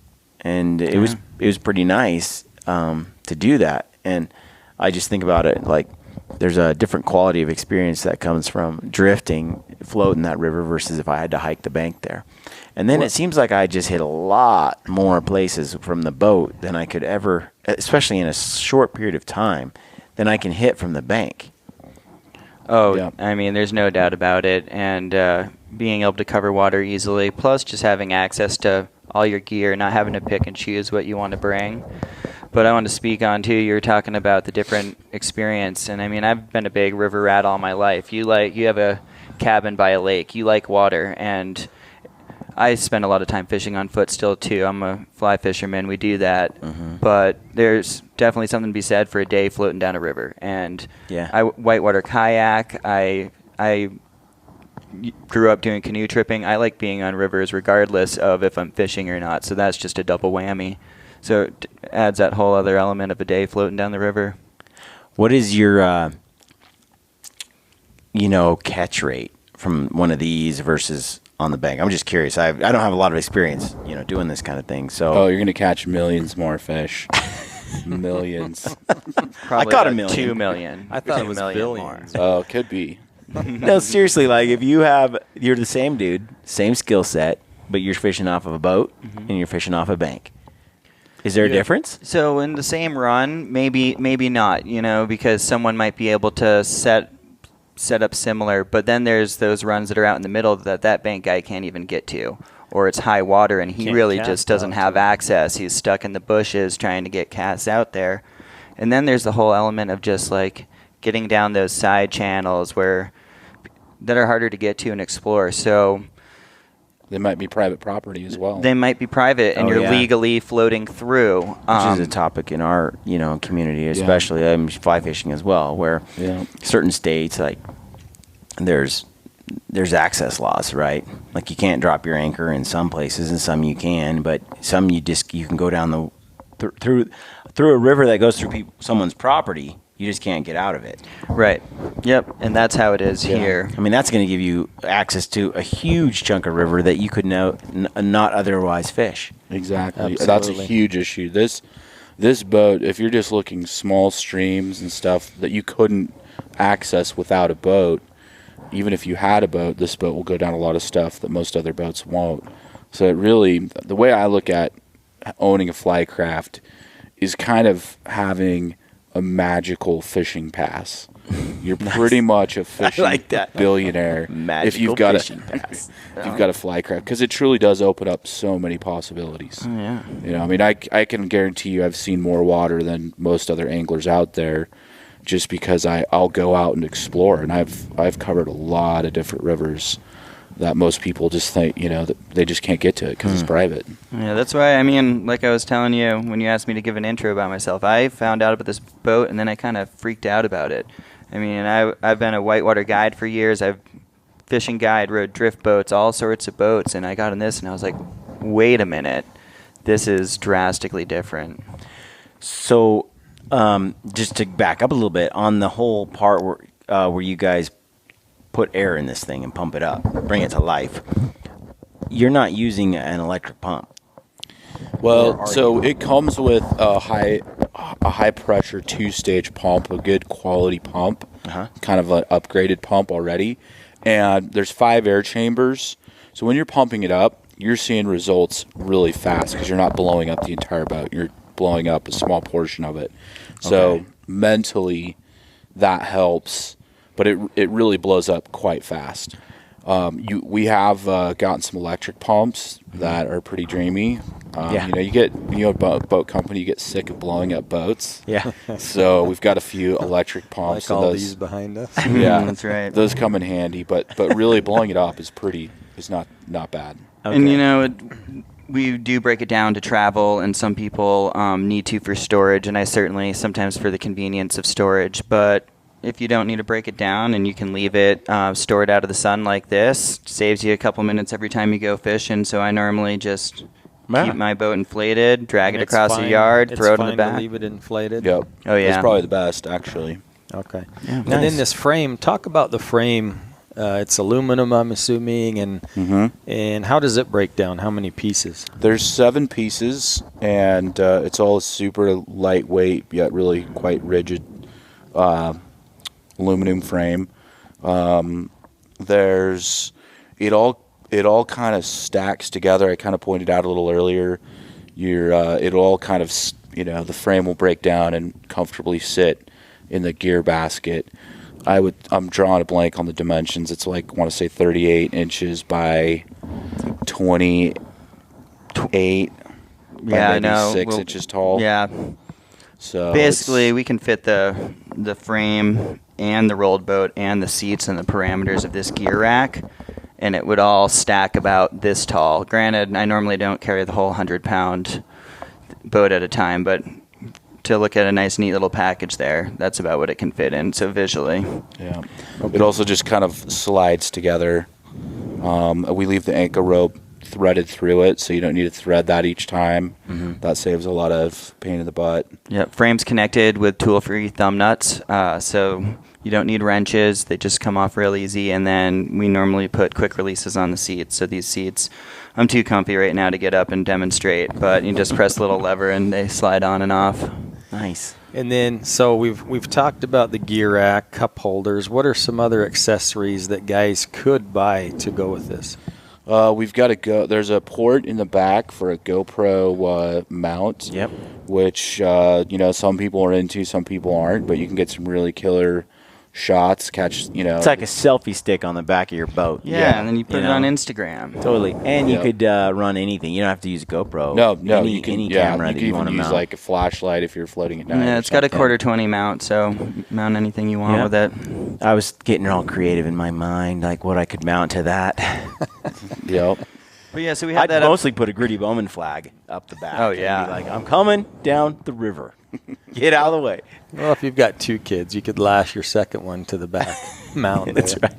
Speaker 2: and it was pretty nice to do that. And I just think about it like there's a different quality of experience that comes from drifting, floating that river versus if I had to hike the bank there. And then it seems like I just hit a lot more places from the boat than I could ever, especially in a short period of time, than I can hit from the bank.
Speaker 6: Oh,
Speaker 7: Yeah.
Speaker 6: I mean, there's no doubt about it. And being able to cover water easily, plus just having access to all your gear, not having to pick and choose what you want to bring. But I want to speak on, too, you were talking about the different experience. And, I mean, I've been a big river rat all my life. You have a cabin by a lake. You like water. And I spend a lot of time fishing on foot still, too. I'm a fly fisherman. We do that. Mm-hmm. But there's definitely something to be said for a day floating down a river. And I whitewater kayak. I grew up doing canoe tripping. I like being on rivers regardless of if I'm fishing or not. So that's just a double whammy. So it adds that whole other element of a day floating down the river.
Speaker 2: What is your, catch rate from one of these versus on the bank? I'm just curious. I don't have a lot of experience, doing this kind of thing. So
Speaker 7: you're gonna catch millions more fish. Millions.
Speaker 6: Probably
Speaker 2: I caught
Speaker 6: about
Speaker 2: 1 million.
Speaker 6: 2 million.
Speaker 1: I thought it
Speaker 6: 2
Speaker 1: was
Speaker 6: million
Speaker 1: billions.
Speaker 6: more.
Speaker 7: Oh, could be.
Speaker 2: no, seriously, like if you're the same dude, same skill set, but you're fishing off of a boat and you're fishing off a bank. Is there a difference?
Speaker 6: So in the same run, maybe not, because someone might be able to set up similar, but then there's those runs that are out in the middle that bank guy can't even get to, or it's high water and he
Speaker 1: Can't
Speaker 6: really
Speaker 1: cast
Speaker 6: just doesn't
Speaker 1: out
Speaker 6: have
Speaker 1: to it.
Speaker 6: access. He's stuck in the bushes trying to get casts out there. And then there's the whole element of just like getting down those side channels that are harder to get to and explore. So
Speaker 7: They might be private property as well.
Speaker 6: They might be private, and
Speaker 2: Oh,
Speaker 6: you're
Speaker 2: yeah.
Speaker 6: legally floating through.
Speaker 2: Which is a topic in our, community, especially fly fishing as well, where certain states, like, there's access laws, right? Like, you can't drop your anchor in some places, and some you can, but some you can go down through a river that goes through someone's property. You just can't get out of it.
Speaker 6: Right. Yep. And that's how it is here.
Speaker 2: I mean, that's going to give you access to a huge chunk of river that you could not otherwise fish.
Speaker 7: Exactly.
Speaker 1: Absolutely.
Speaker 7: That's a huge issue. This boat, if you're just looking small streams and stuff that you couldn't access without a boat, even if you had a boat, this boat will go down a lot of stuff that most other boats won't. So it really, the way I look at owning a Flycraft is kind of having a magical fishing pass. You're pretty much a fishing billionaire if you've got
Speaker 2: fishing pass.
Speaker 7: if you've got a Flycraft, because it truly does open up so many possibilities.
Speaker 6: Oh, yeah.
Speaker 7: I mean, I can guarantee you I've seen more water than most other anglers out there, just because I'll go out and explore, and I've covered a lot of different rivers that most people just think, that they just can't get to it because it's private.
Speaker 6: Yeah, that's why, I mean, like I was telling you when you asked me to give an intro about myself, I found out about this boat and then I kind of freaked out about it. I mean, I've been a whitewater guide for years. I've fishing guide, rode drift boats, all sorts of boats, and I got in this and I was like, wait a minute, this is drastically different.
Speaker 2: So, just to back up a little bit, on the whole part where you guys put air in this thing and pump it up, bring it to life, you're not using an electric pump.
Speaker 7: Well, so it comes with a high pressure 2-stage pump, a good quality pump, kind of an upgraded pump already, and there's 5 air chambers. So when you're pumping it up, you're seeing results really fast because you're not blowing up the entire boat. You're blowing up a small portion of it. So mentally, that helps, but it really blows up quite fast. We have gotten some electric pumps that are pretty dreamy. You boat company, you get sick of blowing up boats.
Speaker 2: Yeah.
Speaker 7: So we've got a few electric pumps.
Speaker 1: Like all these behind us.
Speaker 7: Yeah,
Speaker 6: That's right.
Speaker 7: Those come in handy, but really blowing it up is not bad.
Speaker 2: Okay.
Speaker 6: And we do break it down to travel, and some people need to for storage, and I certainly sometimes for the convenience of storage, but if you don't need to break it down and you can leave it stored out of the sun like this, saves you a couple minutes every time you go fishing. So I normally just keep my boat inflated, drag it across the yard, throw it in the back.
Speaker 1: To leave it inflated.
Speaker 7: Yep.
Speaker 6: Oh, yeah.
Speaker 7: It's probably the best, actually.
Speaker 1: Okay.
Speaker 6: Yeah.
Speaker 1: And then this frame, talk about the frame. It's aluminum, I'm assuming, and how does it break down? How many pieces?
Speaker 7: There's 7 pieces, and it's all super lightweight yet really quite rigid aluminum frame. It all kind of stacks together. I kind of pointed out a little earlier. It all kind of the frame will break down and comfortably sit in the gear basket. I'm drawing a blank on the dimensions. It's like, I want to say 38 inches by 28.
Speaker 6: Yeah, I know.
Speaker 7: 6 inches tall.
Speaker 6: Yeah.
Speaker 7: So
Speaker 6: basically, we can fit the frame and the rolled boat and the seats and the parameters of this gear rack, and it would all stack about this tall. Granted, I normally don't carry the whole 100-pound boat at a time, but to look at a nice, neat little package there, that's about what it can fit in, so visually.
Speaker 7: Yeah. It also just kind of slides together. We leave the anchor rope threaded through it, so you don't need to thread that each time. That saves a lot of pain in the butt.
Speaker 6: Yep, frame's connected with tool-free thumb nuts, so you don't need wrenches. They just come off real easy, and then we normally put quick releases on the seats. So these seats, I'm too comfy right now to get up and demonstrate, but you just press a little lever and they slide on and off.
Speaker 2: Nice.
Speaker 1: And then, so we've talked about the gear rack, cup holders. What are some other accessories that guys could buy to go with this?
Speaker 7: We've got there's a port in the back for a GoPro mount.
Speaker 2: Yep.
Speaker 7: Which some people are into, some people aren't, but you can get some really killer shots.
Speaker 2: It's like a selfie stick on the back of your boat.
Speaker 6: Yeah, and then you put it on Instagram.
Speaker 2: Totally. And you could run anything. You don't have to use a GoPro.
Speaker 7: No,
Speaker 2: any camera that you want to mount.
Speaker 7: use like a flashlight if you're floating at night.
Speaker 6: Yeah, it's got a 1/4-20 mount, so mount anything you want with it.
Speaker 2: I was getting all creative in my mind, like what I could mount to that.
Speaker 7: Yep.
Speaker 6: But yeah, so we had
Speaker 2: I'd
Speaker 6: that.
Speaker 2: mostly put a Gritty Bowman flag up the back.
Speaker 6: Oh,
Speaker 2: and
Speaker 6: yeah.
Speaker 2: be like, I'm coming down the river. Get out of the way.
Speaker 1: Well, if you've got 2 kids, you could lash your second one to the back mountain.
Speaker 2: That's right.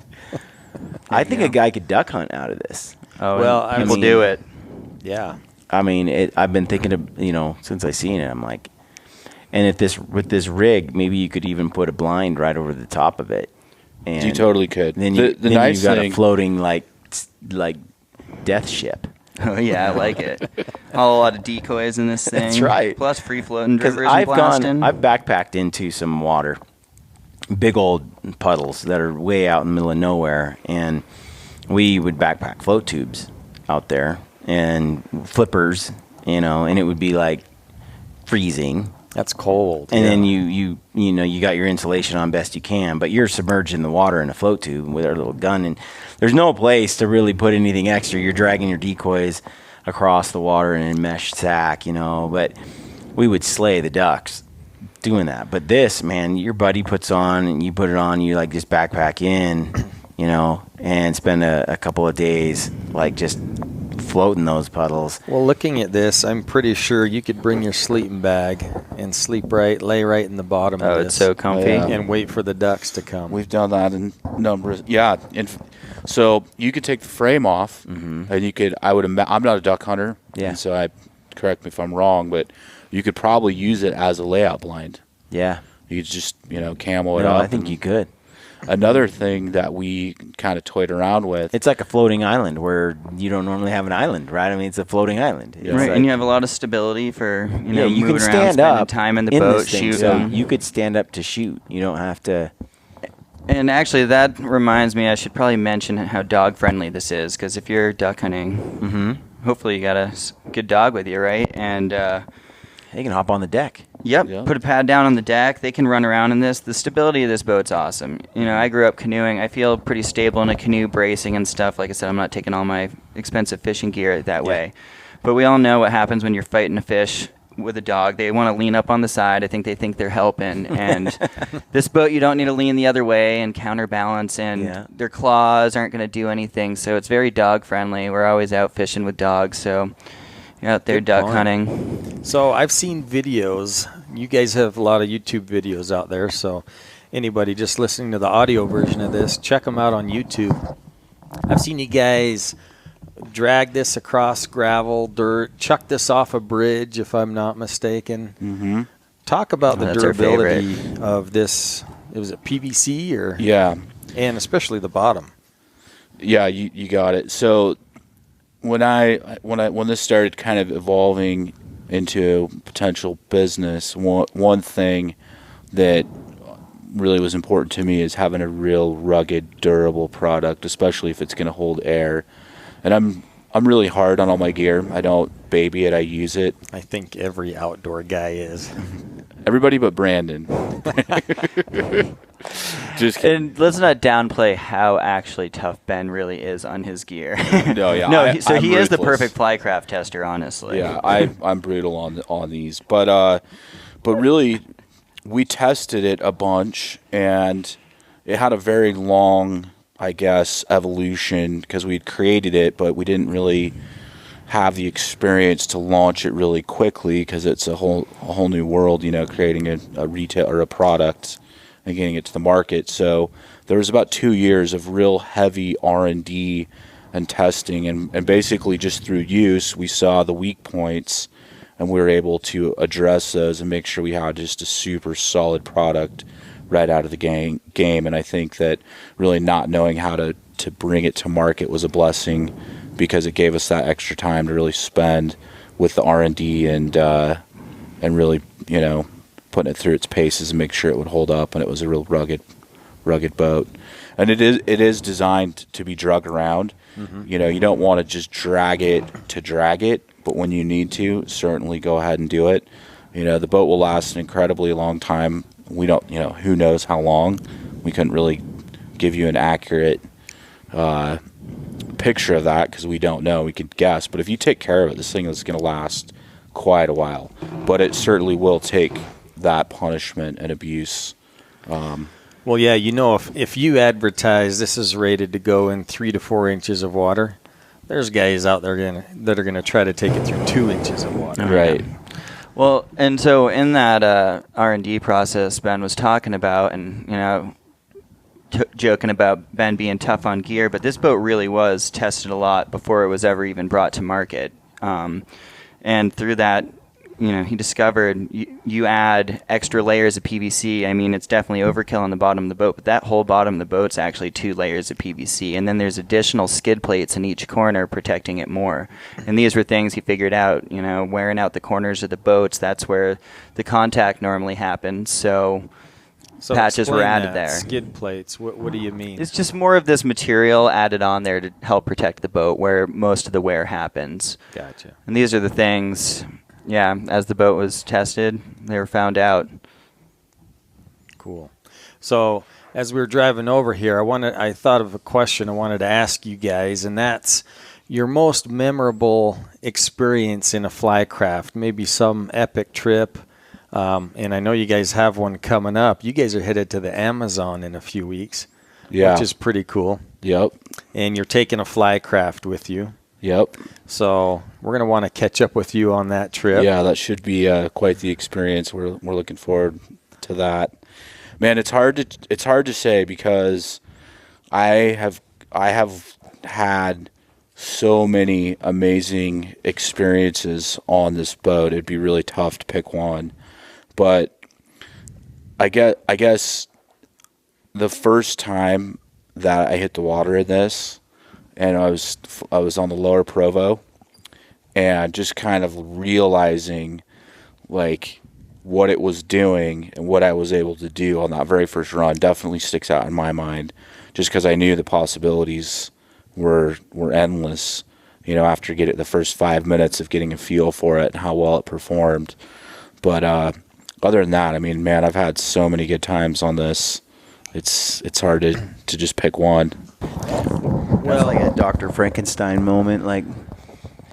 Speaker 2: I think a guy could duck hunt out of this.
Speaker 6: Oh,
Speaker 1: Well,
Speaker 6: well,
Speaker 1: I
Speaker 6: people
Speaker 1: mean-
Speaker 6: do it.
Speaker 1: Yeah.
Speaker 2: I mean, I've been thinking of, since I seen it, I'm like, and with this rig, maybe you could even put a blind right over the top of it. And
Speaker 7: You totally could.
Speaker 2: Then
Speaker 7: The nice
Speaker 2: you've got
Speaker 7: thing-
Speaker 2: a floating like death ship.
Speaker 6: Oh yeah, I like it. A lot of decoys in this thing.
Speaker 2: That's right.
Speaker 6: Plus free floating
Speaker 2: Because
Speaker 6: drivers and blasting.
Speaker 2: I've backpacked into some water, big old puddles that are way out in the middle of nowhere, and we would backpack float tubes out there and flippers, and it would be like freezing.
Speaker 1: That's cold.
Speaker 2: And
Speaker 1: yeah.
Speaker 2: then you got your insulation on best you can, but you're submerged in the water in a float tube with our little gun, and there's no place to really put anything extra. You're dragging your decoys across the water in a mesh sack, but we would slay the ducks doing that. But this, man, your buddy puts on and you put it on, you like just backpack in, and spend a couple of days like just floating those puddles.
Speaker 1: Well, looking at this, I'm pretty sure you could bring your sleeping bag and lay right in the bottom of
Speaker 6: Oh,
Speaker 1: this.
Speaker 6: it's so comfy.
Speaker 7: Yeah.
Speaker 1: And wait for the ducks to come.
Speaker 7: We've done that in numbers. Yeah, so you could take the frame off, and you could. I'm not a duck hunter,
Speaker 2: Yeah.
Speaker 7: and so correct me if I'm wrong, but you could probably use it as a layout blind.
Speaker 2: Yeah.
Speaker 7: You could just camo it
Speaker 2: No,
Speaker 7: up.
Speaker 2: I think you could.
Speaker 7: Another thing that we kind of toyed around with.
Speaker 2: It's like a floating island where you don't normally have an island, right? I mean, it's a floating island. It's
Speaker 6: Right,
Speaker 2: like-
Speaker 6: and you have a lot of stability for
Speaker 2: you
Speaker 6: moving
Speaker 2: can
Speaker 6: around,
Speaker 2: stand
Speaker 6: spending
Speaker 2: up
Speaker 6: time in the
Speaker 2: this
Speaker 6: boat,
Speaker 2: thing,
Speaker 6: shooting.
Speaker 2: so you could stand up to shoot. You don't have to.
Speaker 6: And actually, that reminds me, I should probably mention how dog friendly this is, because if you're duck hunting, hopefully you got a good dog with you, right? And
Speaker 2: They can hop on the deck.
Speaker 6: Yep.
Speaker 7: Yeah.
Speaker 6: Put a pad down on the deck. They can run around in this. The stability of this boat's awesome. I grew up canoeing. I feel pretty stable in a canoe, bracing and stuff. Like I said, I'm not taking all my expensive fishing gear that way. But we all know what happens when you're fighting a fish with a dog. They want to lean up on the side. I think they think they're helping. And this boat, you don't need to lean the other way and counterbalance. And their claws aren't going to do anything. So it's very dog friendly. We're always out fishing with dogs. So you're out there
Speaker 1: Good
Speaker 6: duck
Speaker 1: point.
Speaker 6: hunting.
Speaker 1: So I've seen videos. You guys have a lot of YouTube videos out there. So anybody just listening to the audio version of this, check them out on YouTube. I've seen you guys drag this across gravel, dirt, chuck this off a bridge, if I'm not mistaken.
Speaker 7: Mm-hmm.
Speaker 1: Talk about the
Speaker 6: That's our
Speaker 1: durability of this. Was it PVC or?
Speaker 7: Yeah.
Speaker 1: And especially the bottom.
Speaker 7: Yeah, you got it. So when this started kind of evolving into potential business, one thing that really was important to me is having a real rugged, durable product, especially if it's going to hold air. And I'm really hard on all my gear. I don't baby it. I use it.
Speaker 1: I think every outdoor guy is.
Speaker 7: Everybody but Brandon. Just kidding.
Speaker 6: And let's not downplay how actually tough Ben really is on his gear.
Speaker 7: No, yeah.
Speaker 6: No,
Speaker 7: I'm
Speaker 6: he is the
Speaker 7: ruthless.
Speaker 6: perfect Flycraft tester, honestly.
Speaker 7: Yeah, I'm brutal on these, but really, we tested it a bunch, and it had a very long, I guess, evolution because we'd created it, but we didn't really have the experience to launch it really quickly because it's a whole new world, creating a retail or a product and getting it to the market. So there was about 2 years of real heavy R&D and testing, and basically just through use, we saw the weak points, and we were able to address those and make sure we had just a super solid product right out of the game. And I think that really not knowing how to bring it to market was a blessing because it gave us that extra time to really spend with the R&D and really, putting it through its paces and make sure it would hold up. And it was a real rugged boat. And it is designed to be drug around. Mm-hmm. You don't want to just drag it, but when you need to, certainly go ahead and do it. The boat will last an incredibly long time. We don't, who knows how long. We couldn't really give you an accurate picture of that because we don't know. We could guess. But if you take care of it, this thing is going to last quite a while. But it certainly will take that punishment and abuse.
Speaker 1: Well, yeah, if you advertise this is rated to go in 3 to 4 inches of water, there's guys out there that are gonna try to take it through 2 inches of water.
Speaker 7: Right.
Speaker 6: Well, and so in that R&D process Ben was talking about, and joking about Ben being tough on gear, but this boat really was tested a lot before it was ever even brought to market. And through that, he discovered you add extra layers of PVC. I mean, it's definitely overkill on the bottom of the boat, but that whole bottom of the boat's actually 2 layers of PVC. And then there's additional skid plates in each corner protecting it more. And these were things he figured out, wearing out the corners of the boats. That's where the contact normally happens. So patches were added there.
Speaker 1: Skid plates. What do you mean?
Speaker 6: It's just more of this material added on there to help protect the boat where most of the wear happens.
Speaker 1: Gotcha.
Speaker 6: And these are the things, as the boat was tested, they were found out.
Speaker 1: Cool. So as we were driving over here, I thought of a question I wanted to ask you guys, and that's your most memorable experience in a Flycraft, maybe some epic trip. And I know you guys have one coming up. You guys are headed to the Amazon in a few weeks, which is pretty cool.
Speaker 7: Yep.
Speaker 1: And you're taking a Flycraft with you.
Speaker 7: Yep.
Speaker 1: So we're going to want to catch up with you on that trip.
Speaker 7: Yeah, that should be quite the experience. We're looking forward to that. Man, it's hard to say because I have had so many amazing experiences on this boat. It'd be really tough to pick one. But I guess the first time that I hit the water in this, and I was on the lower Provo, and just kind of realizing like what it was doing and what I was able to do on that very first run definitely sticks out in my mind, just because I knew the possibilities were endless. After the first 5 minutes of getting a feel for it and how well it performed. But other than that, I mean, man, I've had so many good times on this. It's hard to just pick one.
Speaker 2: Well, like a Dr. Frankenstein moment, like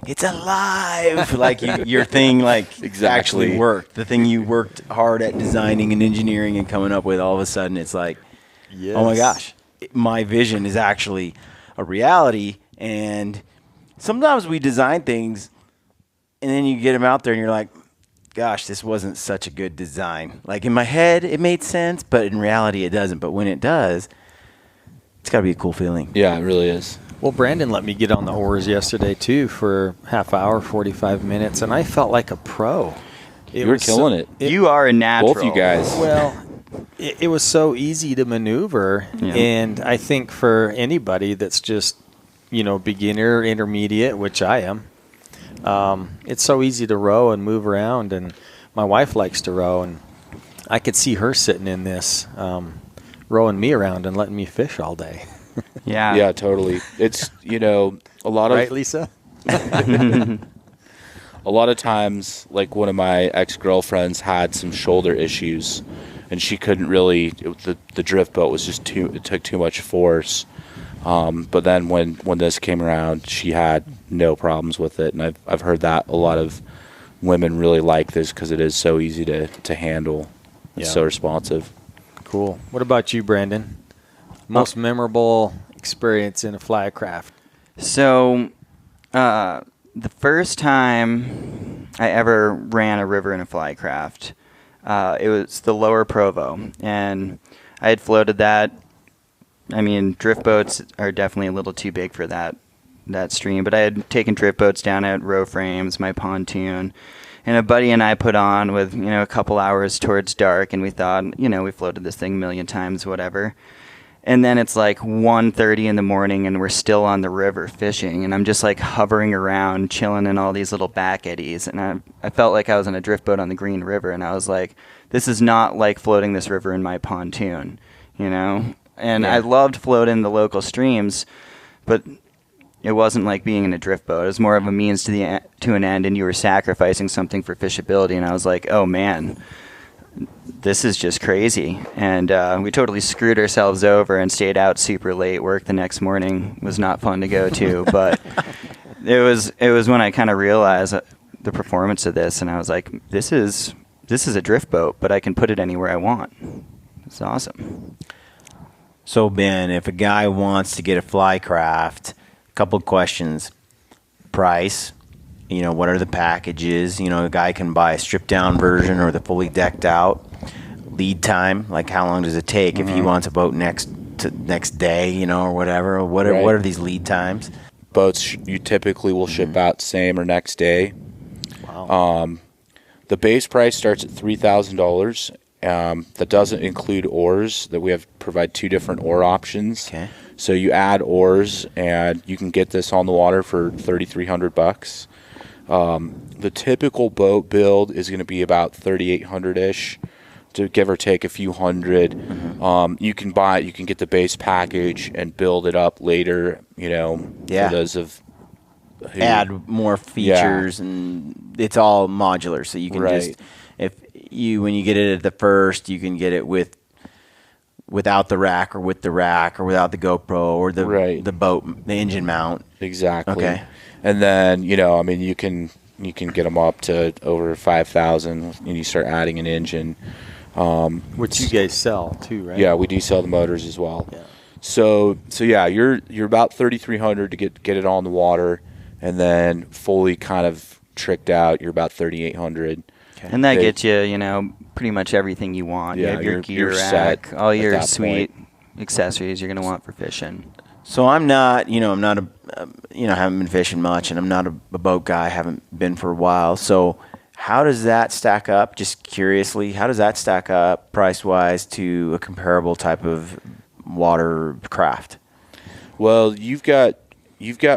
Speaker 2: it's alive. Like your thing, like actually worked. The thing you worked hard at designing and engineering and coming up with, all of a sudden, it's like, oh my gosh, my vision is actually a reality. And sometimes we design things, and then you get them out there, and you're like, gosh, this wasn't such a good design. Like in my head, it made sense, but in reality, it doesn't. But when it does, it's got to be a cool feeling.
Speaker 7: Yeah, it really is.
Speaker 1: Well, Brandon let me get on the oars yesterday, too, for half hour, 45 minutes, and I felt like a pro.
Speaker 7: You were killing it.
Speaker 6: You are a natural.
Speaker 7: Both you guys.
Speaker 1: Well, it was so easy to maneuver, and I think for anybody that's just, beginner, intermediate, which I am, it's so easy to row and move around, and my wife likes to row, and I could see her sitting in this, rowing me around and letting me fish all day.
Speaker 7: Yeah, totally. It's, a lot of...
Speaker 1: Right, Lisa?
Speaker 7: A lot of times, like one of my ex-girlfriends had some shoulder issues, and she couldn't really... The drift boat was just it took too much force. But then when this came around, she had no problems with it, and I've heard that a lot of women really like this because it is so easy to handle. It's so responsive.
Speaker 1: Cool. What about you, Brandon? Most memorable experience in a Flycraft?
Speaker 6: So, the first time I ever ran a river in a Flycraft, it was the Lower Provo, and I had floated that. I mean, drift boats are definitely a little too big for that stream, but I had taken drift boats down at row frames, my pontoon, and a buddy and I put on with, a couple hours towards dark, and we thought, we floated this thing a million times, whatever. And then it's like 1:30 in the morning, and we're still on the river fishing, and I'm just like hovering around, chilling in all these little back eddies, and I felt like I was on a drift boat on the Green River, and I was like, this is not like floating this river in my pontoon, And I loved floating the local streams, but it wasn't like being in a drift boat. It was more of a means to an end, and you were sacrificing something for fishability. And I was like, oh man, this is just crazy. And we totally screwed ourselves over and stayed out super late. Work the next morning was not fun to go to, but it was when I kind of realized the performance of this, and I was like, this is a drift boat, but I can put it anywhere I want. It's awesome.
Speaker 2: So, Ben, if a guy wants to get a Flycraft, a couple of questions. price? You know, what are the packages? You know, a guy can buy a stripped down version or the fully decked out. Lead time, like how long does it take if he wants a boat next day, you know, or whatever? What are these lead times?
Speaker 7: Boats you typically will ship out same or next day.
Speaker 1: Wow.
Speaker 7: The base price starts at $3,000. That doesn't include oars. That we provide 2 different oar options.
Speaker 2: Okay.
Speaker 7: So you add oars, and you can get this on the water for $3,300. The typical boat build is going to be about $3,800-ish, to give or take a few hundred. You can get the base package and build it up later. You know, for those of who
Speaker 2: add more features, and it's all modular, so you can just when you get it at the first, you can get it without the rack or with the rack or without the GoPro or the boat, the engine mount.
Speaker 7: Exactly.
Speaker 2: Okay.
Speaker 7: And then, you know, I mean, you can get them up to over 5,000, and you start adding an engine.
Speaker 1: Which you guys sell too, right?
Speaker 7: Yeah, we do sell the motors as well.
Speaker 1: Yeah.
Speaker 7: So yeah, you're about $3,300 to get it on the water, and then fully kind of tricked out, you're about $3,800.
Speaker 6: Okay. And that gets you, you know, pretty much everything you want.
Speaker 7: Yeah,
Speaker 6: you have your gear
Speaker 7: set
Speaker 6: rack, all your
Speaker 7: that
Speaker 6: sweet accessories you're going to want for fishing.
Speaker 2: So I'm not a haven't been fishing much, and I'm not a boat guy. Haven't been for a while. So how does that stack up? Just curiously, how does that stack up price-wise to a comparable type of watercraft?
Speaker 7: Well, you've got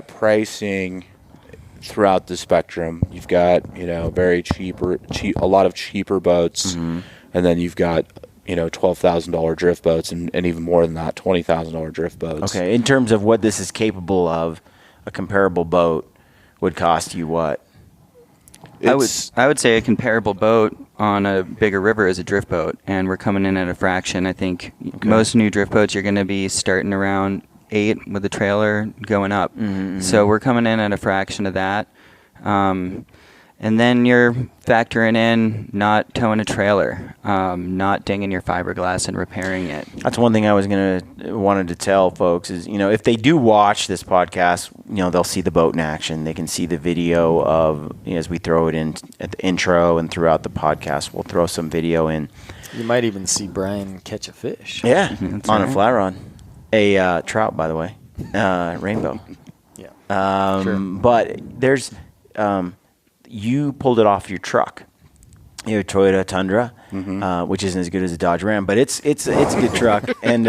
Speaker 7: pricing throughout the spectrum. You've got, you know, a lot of cheaper boats, and then you've got, you know, $12,000 drift boats, and even more than that, $20,000 drift boats.
Speaker 2: Okay, in terms of what this is capable of, a comparable boat would cost you what?
Speaker 6: I would say a comparable boat on a bigger river is a drift boat, and we're coming in at a fraction. I think most new drift boats you're going to be starting around 8 with a trailer going up. So we're coming in at a fraction of that. And then you're factoring in not towing a trailer, not dinging your fiberglass and repairing it.
Speaker 2: That's one thing I wanted to tell folks is, you know, if they do watch this podcast, you know, they'll see the boat in action. They can see the video of, you know, as we throw it in at the intro and throughout the podcast, we'll throw some video in.
Speaker 1: You might even see Brian catch a fish.
Speaker 2: Yeah, on a fly rod. A trout, by the way, rainbow.
Speaker 1: Yeah. Sure.
Speaker 2: But there's, you pulled it off your truck. You have a Toyota Tundra, which isn't as good as a Dodge Ram, but it's a good truck. And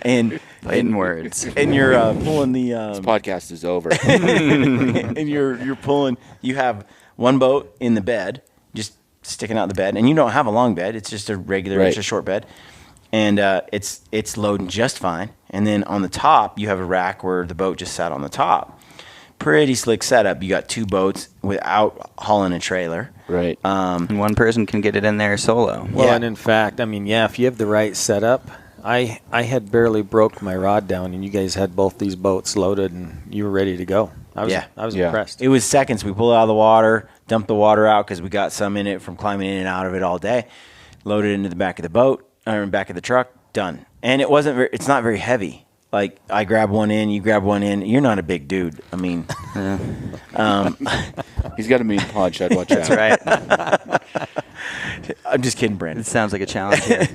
Speaker 6: in words.
Speaker 2: And you're pulling the.
Speaker 7: This podcast is over.
Speaker 2: And you're pulling. You have one boat in the bed, just sticking out the bed, and you don't have a long bed. It's just a regular, it's a short bed, and it's loading just fine. And then on the top, you have a rack where the boat just sat on the top. Pretty slick setup. You got 2 boats without hauling a trailer.
Speaker 7: Right.
Speaker 6: And one person can get it in there solo.
Speaker 1: Well, and in fact, I mean, if you have the right setup, I had barely broke my rod down, and you guys had both these boats loaded, and you were ready to go. I was impressed.
Speaker 2: It was seconds. We pulled it out of the water, dumped the water out because we got some in it from climbing in and out of it all day. Loaded it into the back of the boat, or back of the truck. Done. And it's not very heavy. Like, I grab one in, you grab one in. You're not a big dude. I mean,
Speaker 7: he's got a mean punch. I'd watch out.
Speaker 6: That's right.
Speaker 2: I'm just kidding, Brandon.
Speaker 6: It sounds like a challenge here.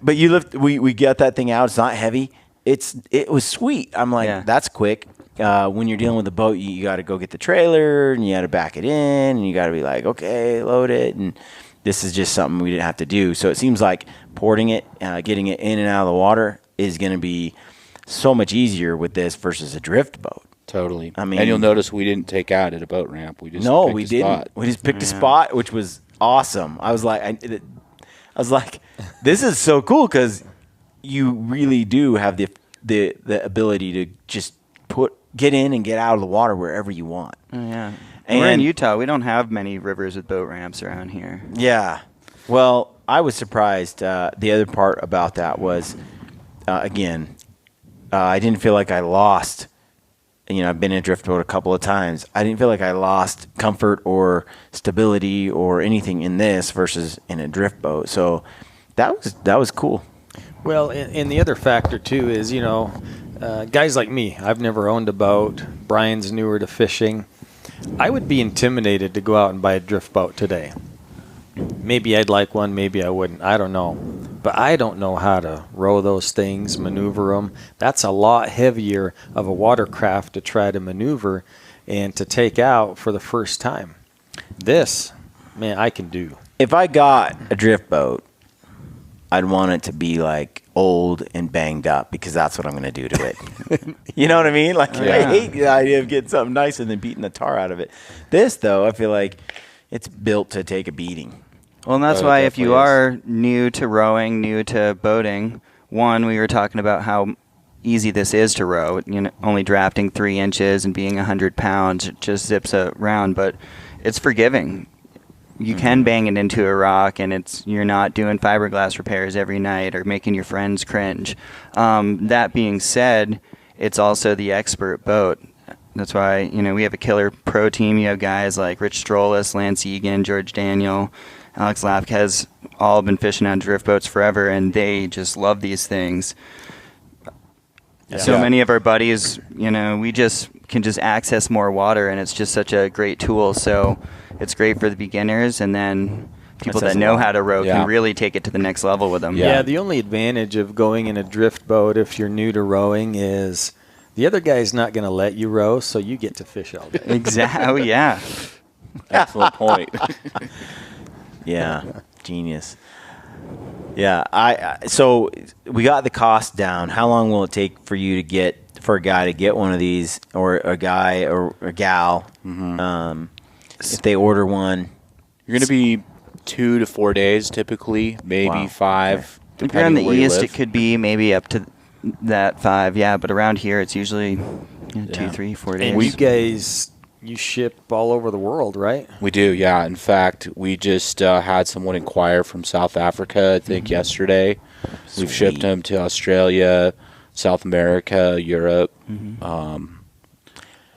Speaker 2: But you lift. We got that thing out. It's not heavy. It was sweet. I'm like, that's quick. When you're dealing with a boat, you got to go get the trailer, and you got to back it in, and you got to be like, okay, load it. And this is just something we didn't have to do. So it seems like porting it, getting it in and out of the water is going to be so much easier with this versus a drift boat.
Speaker 7: Totally.
Speaker 2: I mean,
Speaker 7: and you'll notice we didn't take out at a boat ramp. We just
Speaker 2: we didn't. Spot. We just picked a spot, which was awesome. I was like, this is so cool because you really do have the ability to just get in and get out of the water wherever you want.
Speaker 6: Yeah. And we're in Utah. We don't have many rivers with boat ramps around here.
Speaker 2: Yeah. Well, I was surprised. The other part about that was, again, I didn't feel like I lost. You know, I've been in a drift boat a couple of times. I didn't feel like I lost comfort or stability or anything in this versus in a drift boat. So that was cool.
Speaker 1: Well, and the other factor too is, you know, guys like me, I've never owned a boat. Brian's newer to fishing. I would be intimidated to go out and buy a drift boat today. Maybe I'd like one, maybe I wouldn't. I don't know. But I don't know how to row those things, maneuver them. That's a lot heavier of a watercraft to try to maneuver and to take out for the first time. This, man, I can do.
Speaker 2: If I got a drift boat, I'd want it to be like old and banged up because that's what I'm going to do to it. You know what I mean? Like, I hate the idea of getting something nice and then beating the tar out of it. This, though, I feel like it's built to take a beating.
Speaker 6: Well, and that's why if you are new to rowing, new to boating, one, we were talking about how easy this is to row. You know, only drafting 3 inches and being 100 pounds, it just zips around. But it's forgiving. You can bang it into a rock, and you're not doing fiberglass repairs every night or making your friends cringe. That being said, it's also the expert boat. That's why, we have a killer pro team. You have guys like Rich Strolis, Lance Egan, George Daniel, Alex Lafkes, all been fishing on drift boats forever, and they just love these things. Yeah. So many of our buddies, we just can just access more water, and it's just such a great tool. So it's great for the beginners, and then people that know how to row can really take it to the next level with them.
Speaker 1: Yeah, the only advantage of going in a drift boat if you're new to rowing is the other guy's not going to let you row, so you get to fish all day.
Speaker 6: Exactly. Oh, yeah.
Speaker 7: Excellent point.
Speaker 2: Yeah, genius. Yeah, so we got the cost down. How long will it take for a guy to get one of these, or a guy or a gal, if they order one?
Speaker 7: You're going to be 2 to 4 days typically, maybe 5.
Speaker 6: Okay. If you're on the east, it could be maybe up to that 5. Yeah, but around here, it's usually 2, 3, 4 days.
Speaker 1: And you guys, you ship all over the world, right?
Speaker 7: We do, yeah. In fact, we just had someone inquire from South Africa, I think, yesterday.
Speaker 2: Sweet.
Speaker 7: We've shipped them to Australia, South America, Europe.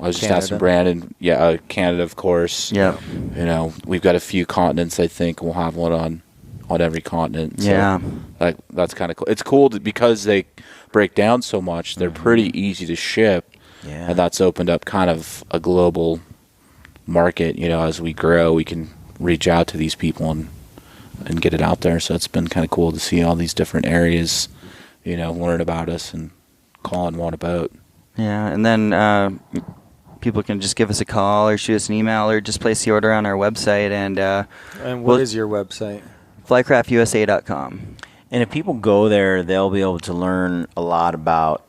Speaker 7: I was just asking Brandon. Yeah, Canada, of course.
Speaker 6: Yeah.
Speaker 7: We've got a few continents, I think. We'll have one on every continent. So
Speaker 6: yeah.
Speaker 7: That's kind of cool. It's cool because they break down so much. They're pretty easy to ship.
Speaker 2: Yeah.
Speaker 7: And that's opened up kind of a global market. As we grow, we can reach out to these people and get it out there. So it's been kind of cool to see all these different areas, learn about us and call and want a boat.
Speaker 6: Yeah, and then people can just give us a call or shoot us an email or just place the order on our website. And
Speaker 1: what is your website?
Speaker 6: Flycraftusa.com.
Speaker 2: And if people go there, they'll be able to learn a lot about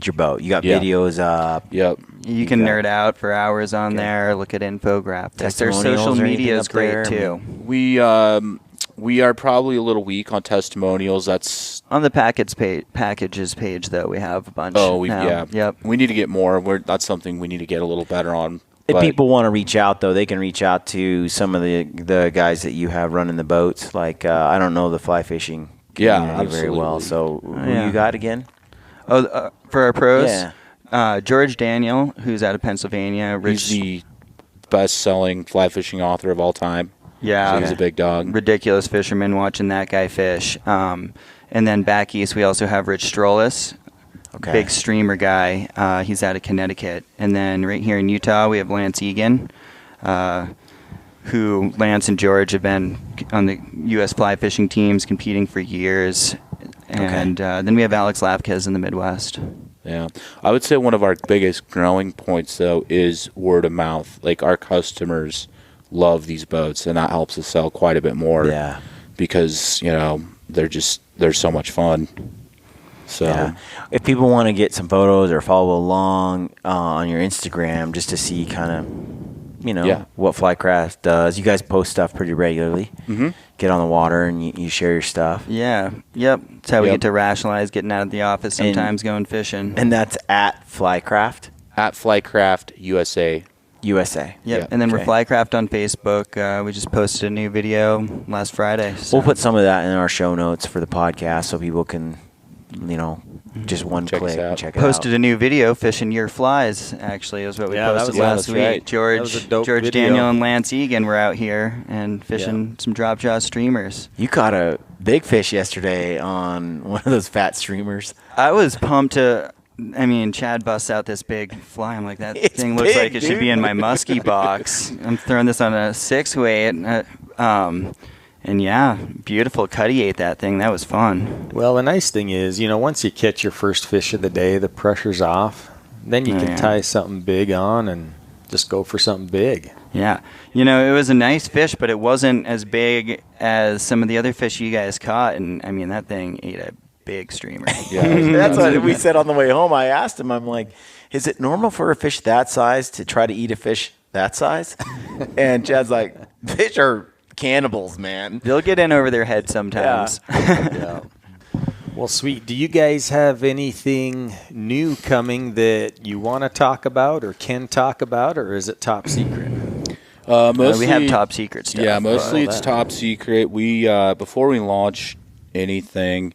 Speaker 2: your boat. You got videos up.
Speaker 7: Yep.
Speaker 6: You can nerd out for hours on there. Look at infographics. Their social media is great too.
Speaker 7: We are probably a little weak on testimonials. That's
Speaker 6: on the packages page though. We have a bunch.
Speaker 7: Oh,
Speaker 6: Yep.
Speaker 7: We need to get more. That's something we need to get a little better on.
Speaker 2: If people want to reach out, though, they can reach out to some of the guys that you have running the boats. Like, I don't know the fly fishing community very well. So who you got again?
Speaker 6: Oh, for our pros? George Daniel, who's out of Pennsylvania.
Speaker 7: He's the best-selling fly fishing author of all time.
Speaker 6: Yeah.
Speaker 7: So he's a big dog.
Speaker 6: Ridiculous fisherman, watching that guy fish. And then back east, we also have Rich Strolis. Okay. Big streamer guy. He's out of Connecticut. And then right here in Utah, we have Lance Egan, who Lance and George have been on the U.S. fly fishing teams competing for years. And then we have Alex Lafkes in the Midwest.
Speaker 7: Yeah. I would say one of our biggest growing points, though, is word of mouth. Like, our customers love these boats, and that helps us sell quite a bit more.
Speaker 2: Yeah.
Speaker 7: Because, they're so much fun. So,
Speaker 2: if people want to get some photos or follow along on your Instagram just to see kind of, what Flycraft does, you guys post stuff pretty regularly. Mm-hmm. Get on the water and you share your stuff.
Speaker 6: Yeah. Yep. That's how we get to rationalize getting out of the office sometimes, going fishing.
Speaker 2: And that's at Flycraft?
Speaker 7: At Flycraft USA.
Speaker 6: Yep. And then we're Flycraft on Facebook. We just posted a new video last Friday. So.
Speaker 2: We'll put some of that in our show notes for the podcast so people can, just one click and check it out.
Speaker 6: Posted a new video fishing your flies, actually, is what we posted last week.
Speaker 1: Right.
Speaker 6: George
Speaker 1: video.
Speaker 6: Daniel and Lance Egan were out here and fishing some drop jaw streamers.
Speaker 2: You caught a big fish yesterday on one of those fat streamers.
Speaker 6: I was pumped to I mean, Chad busts out this big fly. I'm like, that
Speaker 2: It's
Speaker 6: thing looks
Speaker 2: big,
Speaker 6: like it should
Speaker 2: dude.
Speaker 6: be in my muskie box. I'm throwing this on a 6-weight. And yeah, beautiful. Cuddy ate that thing. That was fun.
Speaker 1: Well, the nice thing is, once you catch your first fish of the day, the pressure's off. Then you can tie something big on and just go for something big.
Speaker 6: Yeah. It was a nice fish, but it wasn't as big as some of the other fish you guys caught. And, I mean, that thing ate a big streamer.
Speaker 7: Yeah,
Speaker 2: That's what we said on the way home. I asked him, I'm like, is it normal for a fish that size to try to eat a fish that size? And Chad's like, fish are cannibals, man.
Speaker 6: They'll get in over their head sometimes.
Speaker 1: Yeah. Well, sweet. Do you guys have anything new coming that you want to talk about or can talk about, or is it top secret?
Speaker 7: Mostly,
Speaker 6: we have top secret stuff.
Speaker 7: Yeah, mostly it's top secret. We before we launch anything,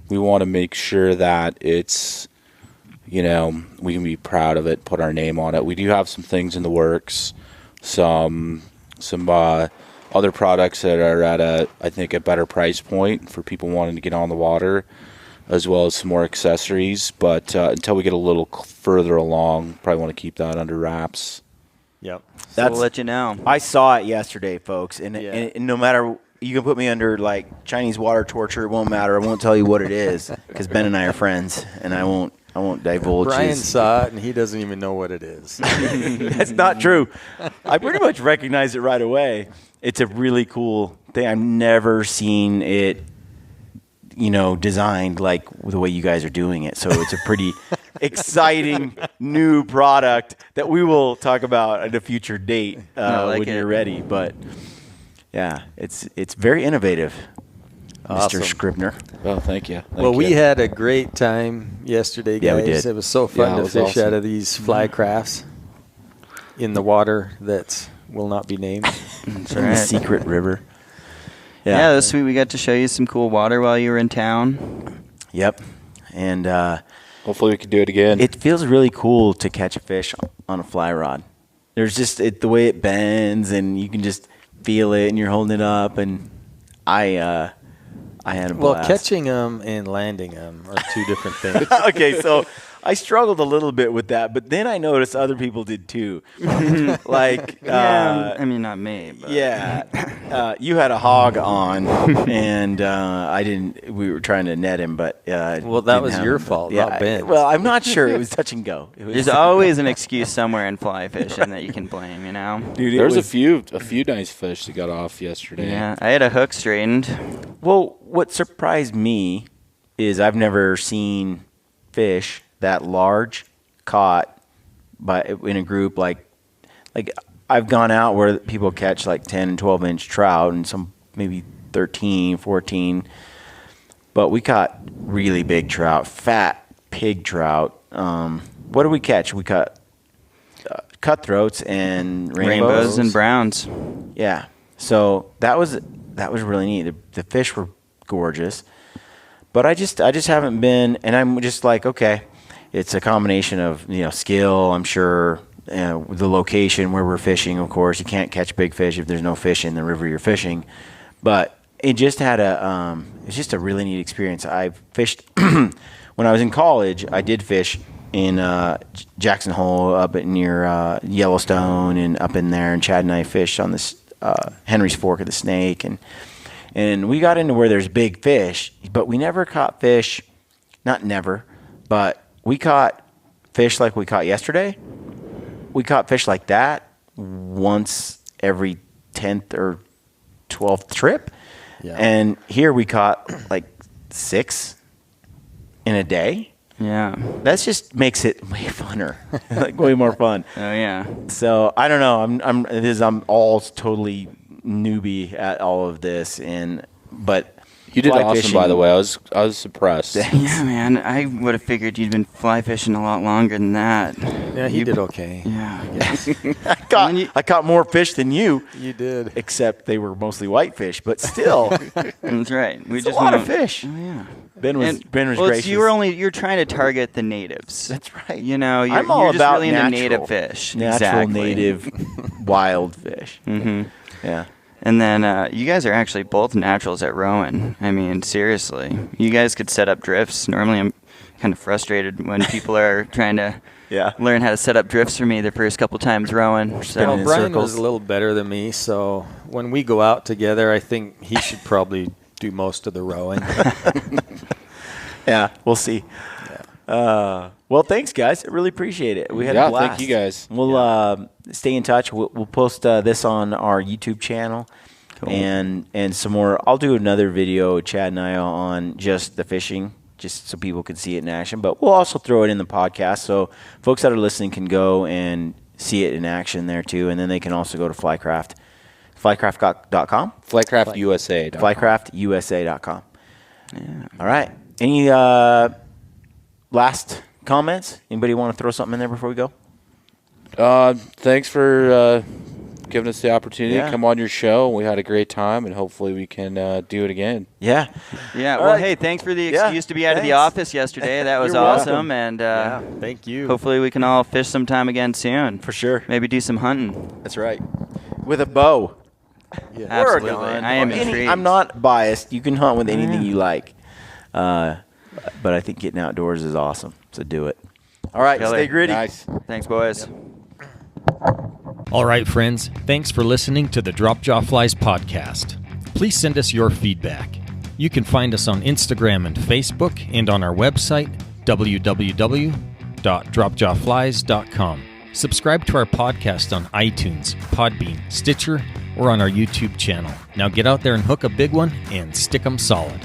Speaker 7: we want to make sure that it's, we can be proud of it, put our name on it. We do have some things in the works, some other products that are at I think a better price point for people wanting to get on the water, as well as some more accessories. But until we get a little further along, probably want to keep that under wraps.
Speaker 1: Yep.
Speaker 6: So we'll let you know.
Speaker 2: I saw it yesterday, folks, and no matter, you can put me under like Chinese water torture, it won't matter. I won't tell you what it is because Ben and I are friends, and I won't divulge.
Speaker 1: Brian saw it, and he doesn't even know what it is.
Speaker 2: That's not true. I pretty much recognize it right away. It's a really cool thing. I've never seen it, designed like the way you guys are doing it. So it's a pretty exciting new product that we will talk about at a future date when you're ready. But yeah, it's very innovative,
Speaker 1: Awesome.
Speaker 2: Mr. Scribner.
Speaker 7: Well, thank you.
Speaker 1: Well, we had a great time yesterday, guys.
Speaker 2: Yeah, we did.
Speaker 1: It was so fun to
Speaker 7: it was
Speaker 1: fish
Speaker 7: awesome.
Speaker 1: out of these Flycrafts in the water that will not be named.
Speaker 6: That's
Speaker 2: In the
Speaker 6: right.
Speaker 2: secret river.
Speaker 6: Yeah, that's sweet. We got to show you some cool water while you were in town.
Speaker 2: Yep. And
Speaker 7: Hopefully we can do it again.
Speaker 2: it feels really cool to catch a fish on a fly rod. There's just the way it bends, and you can just feel it, and you're holding it up. And I had a blast.
Speaker 1: Well, catching them and landing them are two different things.
Speaker 2: Okay, so I struggled a little bit with that, but then I noticed other people did too. Like,
Speaker 6: I mean, not me. But.
Speaker 2: you had a hog on, and I didn't. We were trying to net him, but
Speaker 1: Well, that
Speaker 2: didn't
Speaker 1: was
Speaker 2: have
Speaker 1: your
Speaker 2: him.
Speaker 1: fault,
Speaker 2: Yeah,
Speaker 1: not Ben's.
Speaker 2: well, I'm not sure. It was touch and go. It was,
Speaker 6: There's always an excuse somewhere in fly fishing that you can blame,
Speaker 2: dude.
Speaker 7: There's a few nice fish that got off yesterday.
Speaker 6: Yeah, I had a hook straightened.
Speaker 2: Well, what surprised me is I've never seen fish that large caught in a group like I've gone out where people catch like 10 and 12 inch trout and some maybe 13, 14, but we caught really big trout, fat pig trout. What did we catch? We caught cutthroats and
Speaker 6: Rainbows and browns.
Speaker 2: yeah. So that was really neat. The fish were gorgeous, but I just haven't been, and I'm just like, okay, it's a combination of skill. I'm sure the location where we're fishing. Of course, you can't catch big fish if there's no fish in the river you're fishing. But it just had it's just a really neat experience. I fished when I was in college. I did fish in Jackson Hole up near Yellowstone and up in there, and Chad and I fished on this Henry's Fork of the Snake, and we got into where there's big fish, but we never caught fish. Not never, but we caught fish like we caught yesterday. We caught fish like that once every 10th or 12th trip.
Speaker 1: Yeah.
Speaker 2: And here we caught like 6 in a day.
Speaker 6: Yeah.
Speaker 2: That just makes it way funner, like way more fun.
Speaker 6: Oh yeah.
Speaker 2: So I don't know. I'm all totally newbie at all of this, but
Speaker 7: You did
Speaker 2: fly
Speaker 7: awesome,
Speaker 2: fishing-
Speaker 7: by the way. I was surprised.
Speaker 6: Yeah, man. I would have figured you'd been fly fishing a lot longer than that.
Speaker 1: Yeah, he did okay.
Speaker 6: Yeah.
Speaker 2: I caught more fish than you,
Speaker 1: You did.
Speaker 2: except they were mostly whitefish. But still,
Speaker 6: That's right. We
Speaker 2: it's a lot of
Speaker 6: went-
Speaker 2: fish.
Speaker 6: Oh yeah.
Speaker 2: Ben was
Speaker 6: well,
Speaker 2: gracious.
Speaker 6: you're trying to target the natives.
Speaker 2: That's right.
Speaker 6: You're
Speaker 2: I'm all
Speaker 6: just
Speaker 2: about
Speaker 6: really into
Speaker 2: natural,
Speaker 6: native fish.
Speaker 2: natural,
Speaker 6: Exactly.
Speaker 2: native, wild fish.
Speaker 6: Mm-hmm.
Speaker 2: Yeah.
Speaker 6: And then you guys are actually both naturals at rowing. I mean, seriously, you guys could set up drifts. Normally, kind of frustrated when people are trying to
Speaker 2: Yeah.
Speaker 6: learn how to set up drifts for me the first couple times rowing.
Speaker 2: spinning
Speaker 6: So
Speaker 2: in
Speaker 1: Brian
Speaker 2: circles.
Speaker 1: was a little better than me, so when we go out together, I think he should probably do most of the rowing.
Speaker 2: Yeah, we'll see. Well, thanks, guys. I really appreciate it. We had a blast.
Speaker 7: Thank you guys.
Speaker 2: We'll stay in touch. We'll post this on our YouTube channel.
Speaker 6: Cool.
Speaker 2: And some more. I'll do another video, Chad and I, on just the fishing, just so people can see it in action. But we'll also throw it in the podcast so folks that are listening can go and see it in action there too. And then they can also go to Flycraft, flycraft.com,
Speaker 7: FlycraftUSA.
Speaker 2: flycraftusa.com. Yeah. All right. Any last comments? Anybody want to throw something in there before we go?
Speaker 7: Thanks for giving us the opportunity
Speaker 2: Yeah.
Speaker 7: to come on your show. We had a great time, and hopefully we can do it again.
Speaker 2: Yeah.
Speaker 6: yeah,
Speaker 2: All
Speaker 6: well,
Speaker 2: right.
Speaker 6: hey, thanks for the
Speaker 2: Yeah,
Speaker 6: excuse to be out of the
Speaker 2: thanks.
Speaker 6: office yesterday. That was
Speaker 2: You're welcome.
Speaker 6: awesome, and
Speaker 1: Thank you.
Speaker 6: hopefully we can all fish sometime again soon.
Speaker 2: For sure.
Speaker 6: Maybe do some hunting.
Speaker 2: That's right. With a bow.
Speaker 6: Absolutely.
Speaker 2: Oregon.
Speaker 6: I am
Speaker 2: Or any-
Speaker 6: intrigued.
Speaker 2: I'm not biased. You can hunt with anything you like. But I think getting outdoors is awesome. So do it. All right.
Speaker 6: Killer.
Speaker 2: Stay gritty.
Speaker 7: Nice.
Speaker 6: Thanks, boys.
Speaker 5: All right, friends, thanks for listening to the Drop Jaw Flies podcast. Please send us your feedback. You can find us on Instagram and Facebook and on our website, www.dropjawflies.com. Subscribe to our podcast on iTunes, Podbean, Stitcher, or on our YouTube channel. Now get out there and hook a big one and stick 'em solid.